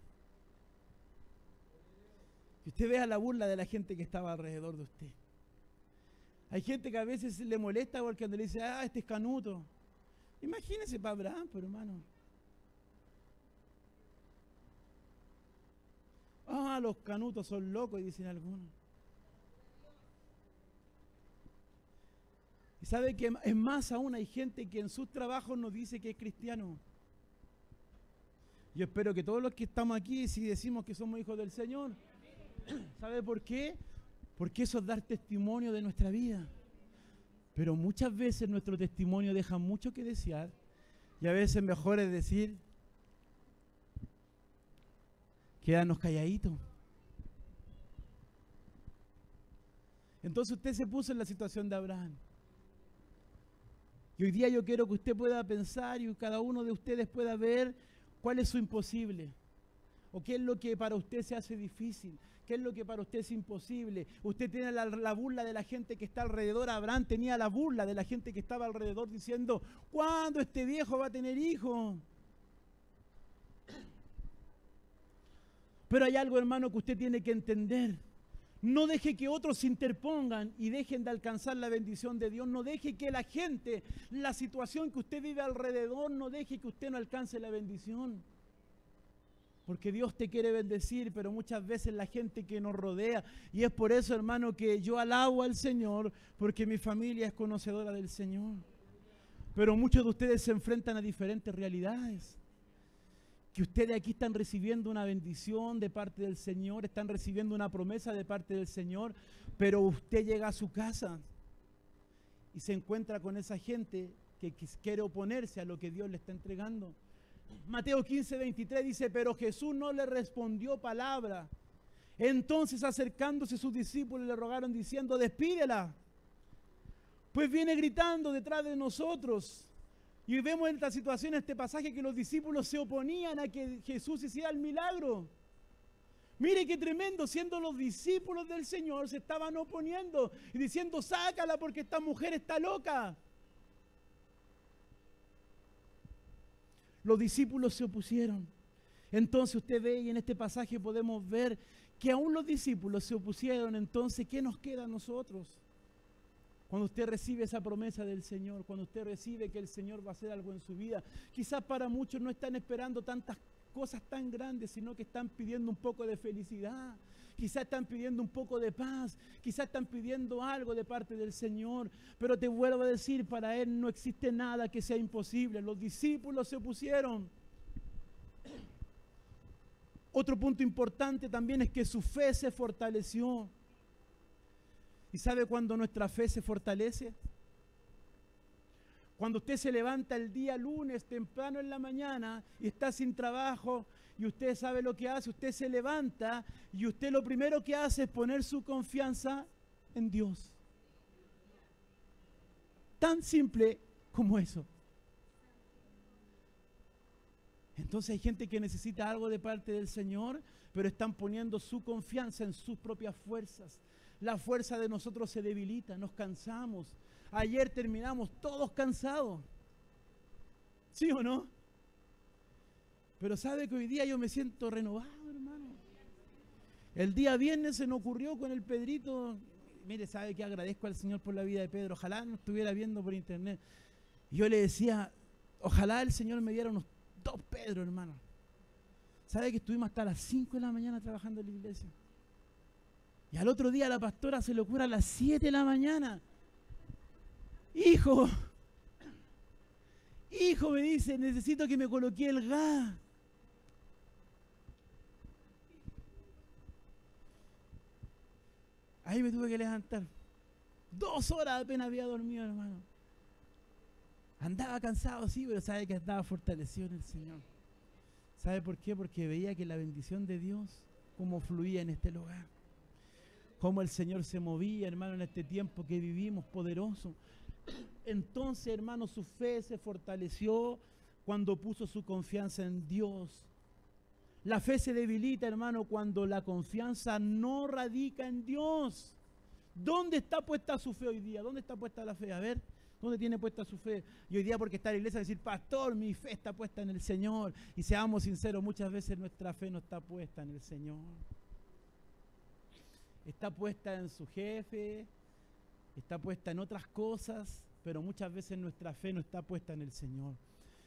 Que usted vea la burla de la gente que estaba alrededor de usted. Hay gente que a veces le molesta porque cuando le dice, este es canuto. Imagínese para Abraham, pero hermano. Los canutos son locos, dicen algunos. Y sabe que es más aún, hay gente que en sus trabajos nos dice que es cristiano. Yo espero que todos los que estamos aquí, si decimos que somos hijos del Señor, ¿sabe por qué? Porque eso es dar testimonio de nuestra vida. Pero muchas veces nuestro testimonio deja mucho que desear. Y a veces mejor es decir, quédanos calladitos. Entonces usted se puso en la situación de Abraham. Y hoy día yo quiero que usted pueda pensar y cada uno de ustedes pueda ver cuál es su imposible. O qué es lo que para usted se hace difícil. ¿Qué es lo que para usted es imposible? Usted tiene la burla de la gente que está alrededor. Abraham tenía la burla de la gente que estaba alrededor diciendo, ¿cuándo este viejo va a tener hijos? Pero hay algo, hermano, que usted tiene que entender. No deje que otros se interpongan y dejen de alcanzar la bendición de Dios. No deje que la gente, la situación que usted vive alrededor, no deje que usted no alcance la bendición. Porque Dios te quiere bendecir, pero muchas veces la gente que nos rodea. Y es por eso, hermano, que yo alabo al Señor, porque mi familia es conocedora del Señor. Pero muchos de ustedes se enfrentan a diferentes realidades. Que ustedes aquí están recibiendo una bendición de parte del Señor, están recibiendo una promesa de parte del Señor, pero usted llega a su casa y se encuentra con esa gente que quiere oponerse a lo que Dios le está entregando. Mateo 15:23 dice, pero Jesús no le respondió palabra. Entonces acercándose sus discípulos le rogaron diciendo, despídela, pues viene gritando detrás de nosotros. Y vemos en esta situación, en este pasaje, que los discípulos se oponían a que Jesús hiciera el milagro. Mire qué tremendo, siendo los discípulos del Señor, se estaban oponiendo y diciendo, sácala porque esta mujer está loca. Los discípulos se opusieron. Entonces usted ve, y en este pasaje podemos ver que aún los discípulos se opusieron. Entonces, ¿qué nos queda a nosotros? Cuando usted recibe esa promesa del Señor, cuando usted recibe que el Señor va a hacer algo en su vida, quizás para muchos no están esperando tantas cosas tan grandes, sino que están pidiendo un poco de felicidad, quizás están pidiendo un poco de paz, quizás están pidiendo algo de parte del Señor, pero te vuelvo a decir, para Él no existe nada que sea imposible. Los discípulos se opusieron. Otro punto importante también es que su fe se fortaleció. ¿Y sabe cuándo nuestra fe se fortalece? Cuando usted se levanta el día lunes temprano en la mañana y está sin trabajo y usted sabe lo que hace, usted se levanta y usted lo primero que hace es poner su confianza en Dios. Tan simple como eso. Entonces hay gente que necesita algo de parte del Señor, pero están poniendo su confianza en sus propias fuerzas. La fuerza de nosotros se debilita, nos cansamos. Ayer terminamos todos cansados. ¿Sí o no? Pero sabe que hoy día yo me siento renovado, hermano. El día viernes se nos ocurrió con el Pedrito. Mire, sabe que agradezco al Señor por la vida de Pedro. Ojalá nos estuviera viendo por internet. Y yo le decía, ojalá el Señor me diera unos 2 Pedro, hermano. ¿Sabe que estuvimos hasta las 5 de la mañana trabajando en la iglesia? Y al otro día a la pastora se le ocurre a las 7 de la mañana. Hijo, me dice, necesito que me coloque el gas. Ahí me tuve que levantar. 2 horas apenas había dormido, hermano. Andaba cansado, sí, pero sabe que estaba fortalecido en el Señor. ¿Sabe por qué? Porque veía que la bendición de Dios, cómo fluía en este lugar. Cómo el Señor se movía, hermano, en este tiempo que vivimos, poderoso. Entonces, hermano, su fe se fortaleció cuando puso su confianza en Dios. La fe se debilita, hermano, cuando la confianza no radica en Dios. ¿Dónde está puesta su fe hoy día? ¿Dónde está puesta la fe? A ver, ¿dónde tiene puesta su fe? Y hoy día, porque está en la iglesia, decir, pastor, mi fe está puesta en el Señor. Y seamos sinceros, muchas veces nuestra fe no está puesta en el Señor. Está puesta en su jefe, está puesta en otras cosas, pero muchas veces nuestra fe no está puesta en el Señor.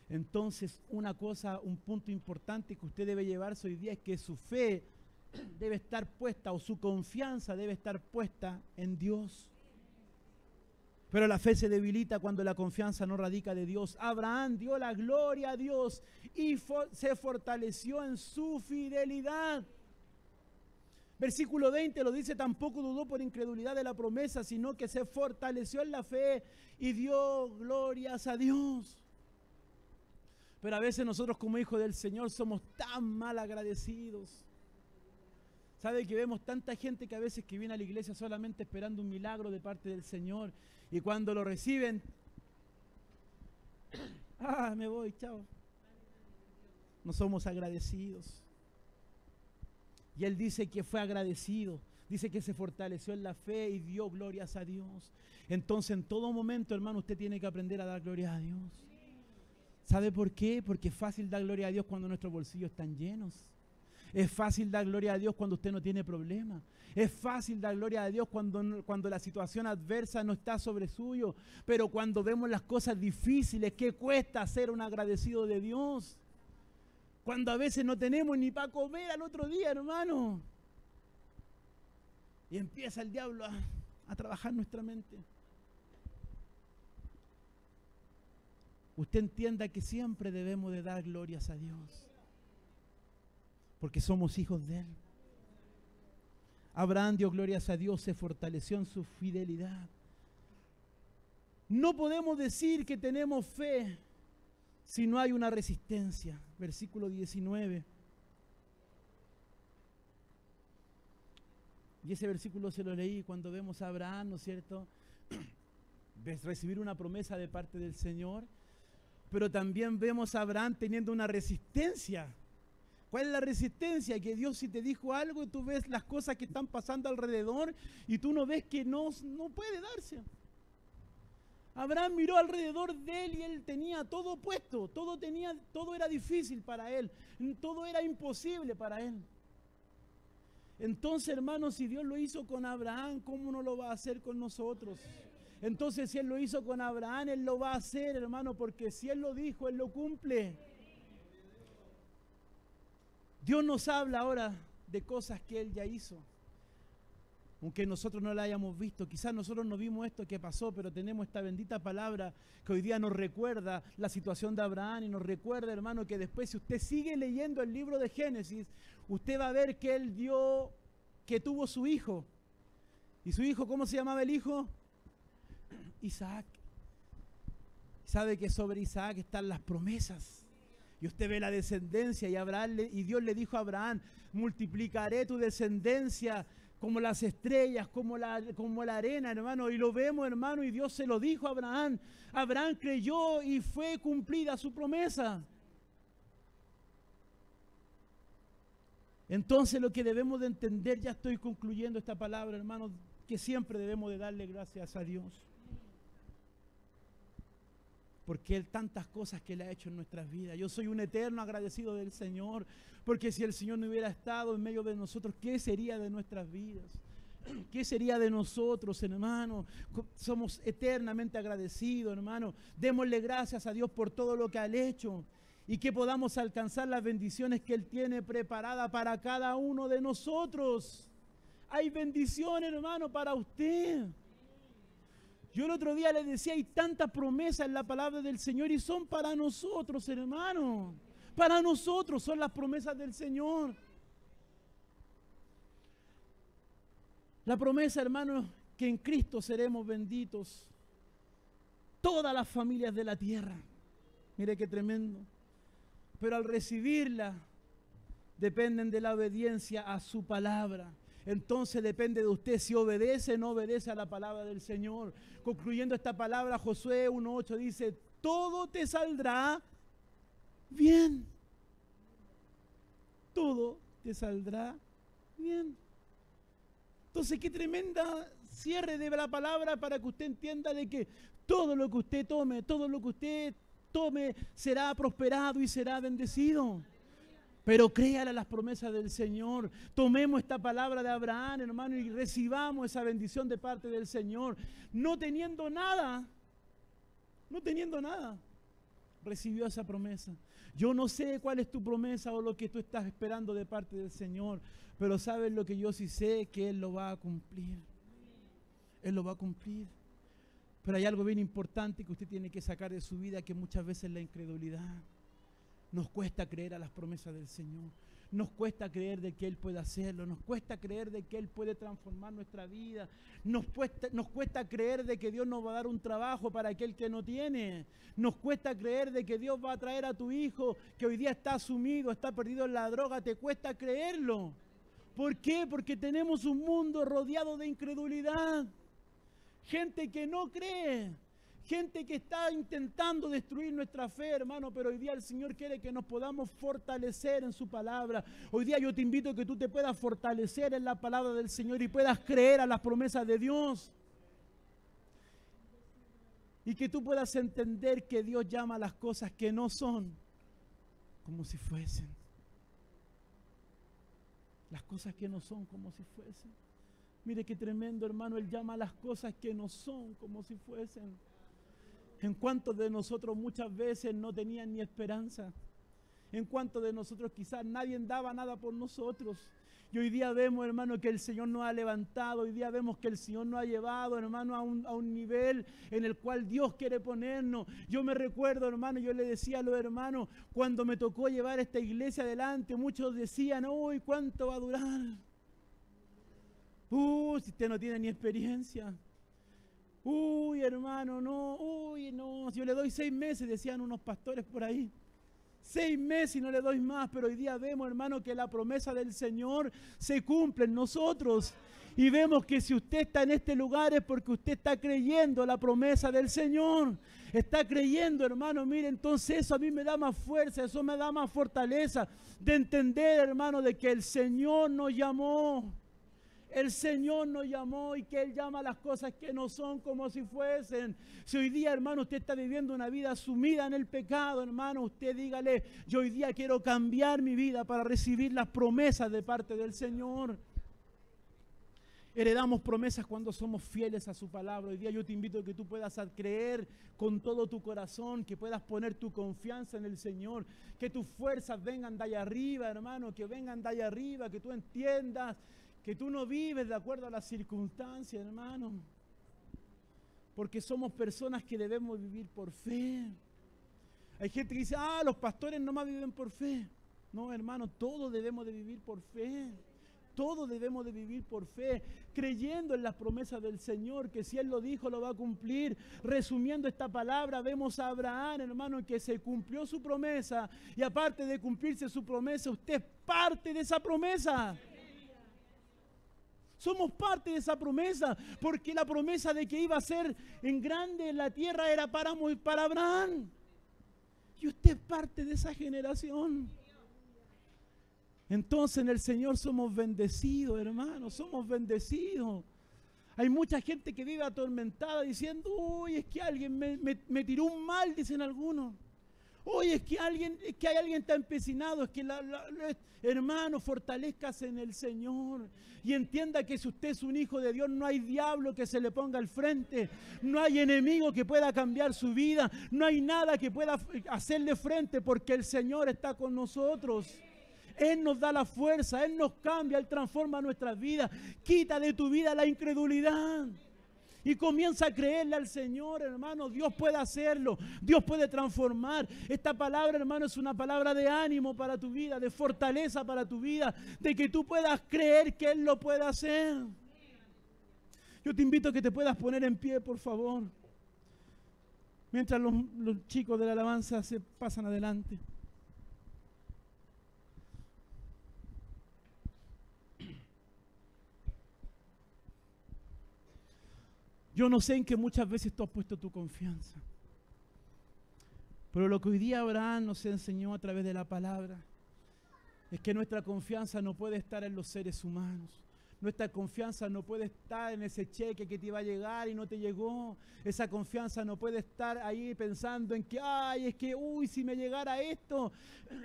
Entonces, un punto importante que usted debe llevarse hoy día es que su fe debe estar puesta, o su confianza debe estar puesta en Dios. Pero la fe se debilita cuando la confianza no radica de Dios. Abraham dio la gloria a Dios y se fortaleció en su fidelidad. Versículo 20 lo dice, tampoco dudó por incredulidad de la promesa, sino que se fortaleció en la fe y dio glorias a Dios. Pero a veces nosotros como hijos del Señor somos tan mal agradecidos. ¿Sabe que vemos tanta gente que a veces que viene a la iglesia solamente esperando un milagro de parte del Señor, y cuando lo reciben, me voy, chao? No somos agradecidos. Y él dice que fue agradecido, dice que se fortaleció en la fe y dio glorias a Dios. Entonces, en todo momento, hermano, usted tiene que aprender a dar gloria a Dios. ¿Sabe por qué? Porque es fácil dar gloria a Dios cuando nuestros bolsillos están llenos. Es fácil dar gloria a Dios cuando usted no tiene problema. Es fácil dar gloria a Dios cuando la situación adversa no está sobre suyo. Pero cuando vemos las cosas difíciles, ¿qué cuesta ser un agradecido de Dios? Cuando a veces no tenemos ni para comer al otro día, hermano. Y empieza el diablo a trabajar nuestra mente. Usted entienda que siempre debemos de dar glorias a Dios, porque somos hijos de Él. Abraham dio glorias a Dios, se fortaleció en su fidelidad. No podemos decir que tenemos fe si no hay una resistencia. Versículo 19. Y ese versículo se lo leí cuando vemos a Abraham, ¿no es cierto?, recibir una promesa de parte del Señor, pero también vemos a Abraham teniendo una resistencia. ¿Cuál es la resistencia? Que Dios, si te dijo algo, tú ves las cosas que están pasando alrededor y tú no ves que no puede darse. Abraham miró alrededor de él y él tenía todo puesto, todo era difícil para él, todo era imposible para él. Entonces, hermanos, si Dios lo hizo con Abraham, ¿cómo no lo va a hacer con nosotros? Entonces, si Él lo hizo con Abraham, Él lo va a hacer, hermano, porque si Él lo dijo, Él lo cumple. Dios nos habla ahora de cosas que Él ya hizo, aunque nosotros no la hayamos visto. Quizás nosotros no vimos esto que pasó, pero tenemos esta bendita palabra que hoy día nos recuerda la situación de Abraham y nos recuerda, hermano, que después, si usted sigue leyendo el libro de Génesis, usted va a ver que él tuvo su hijo. ¿Y su hijo, cómo se llamaba el hijo? Isaac. Sabe que sobre Isaac están las promesas. Y usted ve la descendencia y Dios le dijo a Abraham: multiplicaré tu descendencia como las estrellas, como la arena, hermano. Y lo vemos, hermano, y Dios se lo dijo a Abraham. Abraham creyó y fue cumplida su promesa. Entonces, lo que debemos de entender, ya estoy concluyendo esta palabra, hermano, que siempre debemos de darle gracias a Dios. Porque Él, tantas cosas que Él ha hecho en nuestras vidas. Yo soy un eterno agradecido del Señor, porque si el Señor no hubiera estado en medio de nosotros, ¿qué sería de nuestras vidas? ¿Qué sería de nosotros, hermano? Somos eternamente agradecidos, hermano. Démosle gracias a Dios por todo lo que ha hecho y que podamos alcanzar las bendiciones que Él tiene preparadas para cada uno de nosotros. Hay bendiciones, hermano, para usted. Yo el otro día le decía, hay tantas promesas en la palabra del Señor y son para nosotros, hermano. Para nosotros son las promesas del Señor. La promesa, hermano, que en Cristo seremos benditos todas las familias de la tierra. Mire qué tremendo. Pero al recibirla, dependen de la obediencia a su palabra. Entonces depende de usted si obedece o no obedece a la palabra del Señor. Concluyendo esta palabra, Josué 1:8 dice: todo te saldrá bien. Todo te saldrá bien. Entonces, qué tremenda cierre de la palabra para que usted entienda de que todo lo que usted tome será prosperado y será bendecido. Pero créale a las promesas del Señor. Tomemos esta palabra de Abraham, hermano, y recibamos esa bendición de parte del Señor. No teniendo nada, recibió esa promesa. Yo no sé cuál es tu promesa o lo que tú estás esperando de parte del Señor, pero sabes lo que yo sí sé, que Él lo va a cumplir. Él lo va a cumplir. Pero hay algo bien importante que usted tiene que sacar de su vida, que muchas veces es la incredulidad. Nos cuesta creer a las promesas del Señor. Nos cuesta creer de que Él puede hacerlo. Nos cuesta creer de que Él puede transformar nuestra vida. Nos cuesta creer de que Dios nos va a dar un trabajo para aquel que no tiene. Nos cuesta creer de que Dios va a traer a tu hijo que hoy día está sumido, está perdido en la droga. Te cuesta creerlo. ¿Por qué? Porque tenemos un mundo rodeado de incredulidad. Gente que no cree. Gente que está intentando destruir nuestra fe, hermano, pero hoy día el Señor quiere que nos podamos fortalecer en su palabra. Hoy día yo te invito a que tú te puedas fortalecer en la palabra del Señor y puedas creer a las promesas de Dios. Y que tú puedas entender que Dios llama a las cosas que no son como si fuesen. Las cosas que no son como si fuesen. Mire qué tremendo, hermano, Él llama a las cosas que no son como si fuesen. ¿En cuántos de nosotros muchas veces no tenían ni esperanza? En cuanto de nosotros quizás nadie daba nada por nosotros. Y hoy día vemos, hermano, que el Señor nos ha levantado. Hoy día vemos que el Señor nos ha llevado, hermano, a un nivel en el cual Dios quiere ponernos. Yo me recuerdo, hermano, yo le decía a los hermanos, cuando me tocó llevar esta iglesia adelante, muchos decían, uy, ¿cuánto va a durar? Si usted no tiene ni experiencia. Uy, hermano, no, uy, no. Si yo le doy 6 meses, decían unos pastores por ahí. 6 meses y no le doy más, pero hoy día vemos, hermano, que la promesa del Señor se cumple en nosotros. Y vemos que si usted está en este lugar es porque usted está creyendo la promesa del Señor. Está creyendo, hermano, mire, entonces eso a mí me da más fuerza, eso me da más fortaleza de entender, hermano, de que el Señor nos llamó. El Señor nos llamó y que Él llama las cosas que no son como si fuesen. Si hoy día, hermano, usted está viviendo una vida sumida en el pecado, hermano, usted dígale, yo hoy día quiero cambiar mi vida para recibir las promesas de parte del Señor. Heredamos promesas cuando somos fieles a su palabra. Hoy día yo te invito a que tú puedas creer con todo tu corazón, que puedas poner tu confianza en el Señor, que tus fuerzas vengan de allá arriba, hermano, que vengan de allá arriba, que tú entiendas que tú no vives de acuerdo a las circunstancias, hermano. Porque somos personas que debemos vivir por fe. Hay gente que dice, los pastores nomás viven por fe. No, hermano, todos debemos de vivir por fe. Todos debemos de vivir por fe, creyendo en las promesas del Señor, que si Él lo dijo, lo va a cumplir. Resumiendo esta palabra, vemos a Abraham, hermano, que se cumplió su promesa. Y aparte de cumplirse su promesa, usted es parte de esa promesa. Somos parte de esa promesa, porque la promesa de que iba a ser en grande en la tierra era para Abraham. Y usted es parte de esa generación. Entonces en el Señor somos bendecidos, hermanos, somos bendecidos. Hay mucha gente que vive atormentada diciendo, uy, es que alguien me tiró un mal, dicen algunos. Oye, es que hay alguien tan empecinado, es que hermano, fortalezcase en el Señor y entienda que si usted es un hijo de Dios, no hay diablo que se le ponga al frente, no hay enemigo que pueda cambiar su vida, no hay nada que pueda hacerle frente, porque el Señor está con nosotros. Él nos da la fuerza, Él nos cambia, Él transforma nuestras vidas, quita de tu vida la incredulidad. Y comienza a creerle al Señor, hermano. Dios puede hacerlo, Dios puede transformar. Esta palabra, hermano, es una palabra de ánimo para tu vida, de fortaleza para tu vida, de que tú puedas creer que Él lo puede hacer. Yo te invito a que te puedas poner en pie, por favor, mientras los chicos de la alabanza se pasan adelante. Yo no sé en qué muchas veces tú has puesto tu confianza. Pero lo que hoy día Abraham nos enseñó a través de la palabra es que nuestra confianza no puede estar en los seres humanos. Nuestra confianza no puede estar en ese cheque que te iba a llegar y no te llegó. Esa confianza no puede estar ahí pensando en que, si me llegara esto.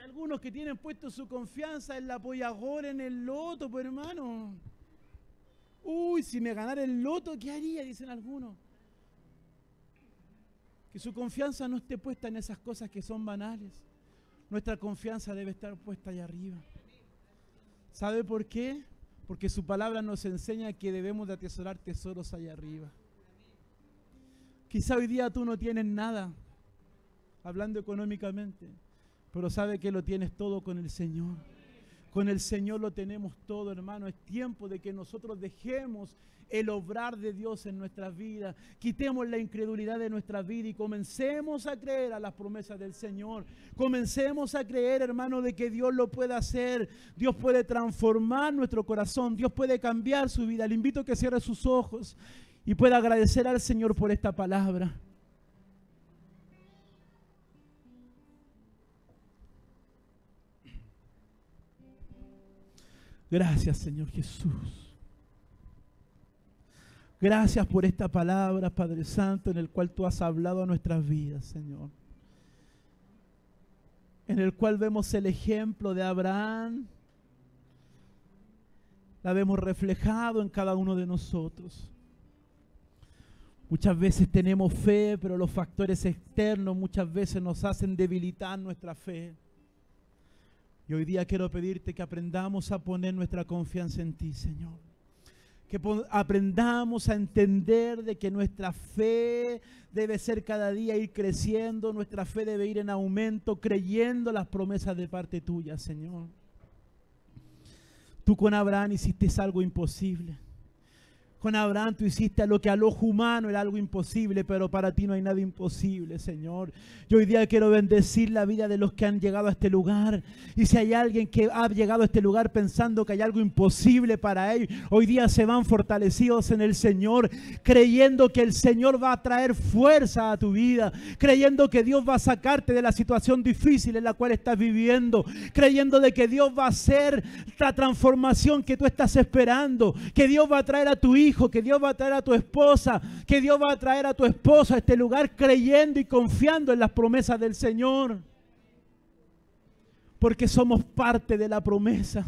Algunos que tienen puesto su confianza en la pollagora, en el loto, pues hermano. Si me ganara el loto, ¿qué haría? Dicen algunos. Que su confianza no esté puesta en esas cosas que son banales. Nuestra confianza debe estar puesta allá arriba. ¿Sabe por qué? Porque su palabra nos enseña que debemos de atesorar tesoros allá arriba. Quizá hoy día tú no tienes nada, hablando económicamente, pero sabe que lo tienes todo con el Señor. Con el Señor lo tenemos todo, hermano. Es tiempo de que nosotros dejemos el obrar de Dios en nuestras vidas. Quitemos la incredulidad de nuestra vida y comencemos a creer a las promesas del Señor. Comencemos a creer, hermano, de que Dios lo puede hacer. Dios puede transformar nuestro corazón. Dios puede cambiar su vida. Le invito a que cierre sus ojos y pueda agradecer al Señor por esta palabra. Gracias, Señor Jesús. Gracias por esta palabra, Padre Santo, en el cual tú has hablado a nuestras vidas, Señor. En el cual vemos el ejemplo de Abraham. La vemos reflejado en cada uno de nosotros. Muchas veces tenemos fe, pero los factores externos muchas veces nos hacen debilitar nuestra fe. Y hoy día quiero pedirte que aprendamos a poner nuestra confianza en ti, Señor. Que aprendamos a entender de que nuestra fe debe ser cada día ir creciendo, nuestra fe debe ir en aumento, creyendo las promesas de parte tuya, Señor. Tú con Abraham hiciste algo imposible. Con Abraham tú hiciste lo que al ojo humano era algo imposible, pero para ti no hay nada imposible, Señor. Yo hoy día quiero bendecir la vida de los que han llegado a este lugar. Y si hay alguien que ha llegado a este lugar pensando que hay algo imposible para ellos, hoy día se van fortalecidos en el Señor, creyendo que el Señor va a traer fuerza a tu vida, creyendo que Dios va a sacarte de la situación difícil en la cual estás viviendo, creyendo de que Dios va a hacer la transformación que tú estás esperando, que Dios va a traer a tu hijo, que Dios va a traer a tu esposa, que Dios va a traer a tu esposo a este lugar, creyendo y confiando en las promesas del Señor. Porque somos parte de la promesa.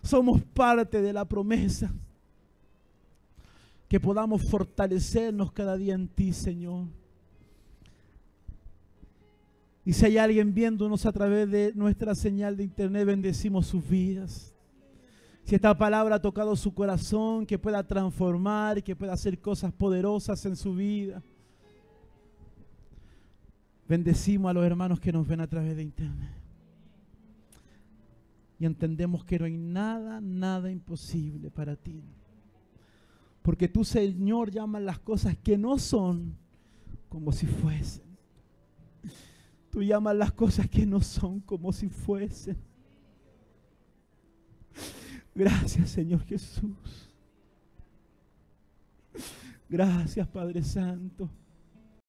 Somos parte de la promesa. Que podamos fortalecernos cada día en ti, Señor. Y si hay alguien viéndonos a través de nuestra señal de internet, bendecimos sus vidas. Si esta palabra ha tocado su corazón, que pueda transformar, que pueda hacer cosas poderosas en su vida. Bendecimos a los hermanos que nos ven a través de internet. Y entendemos que no hay nada imposible para ti. Porque tú, Señor, llamas las cosas que no son como si fuesen. Tú llamas las cosas que no son como si fuesen. Gracias, Señor Jesús. Gracias, Padre Santo.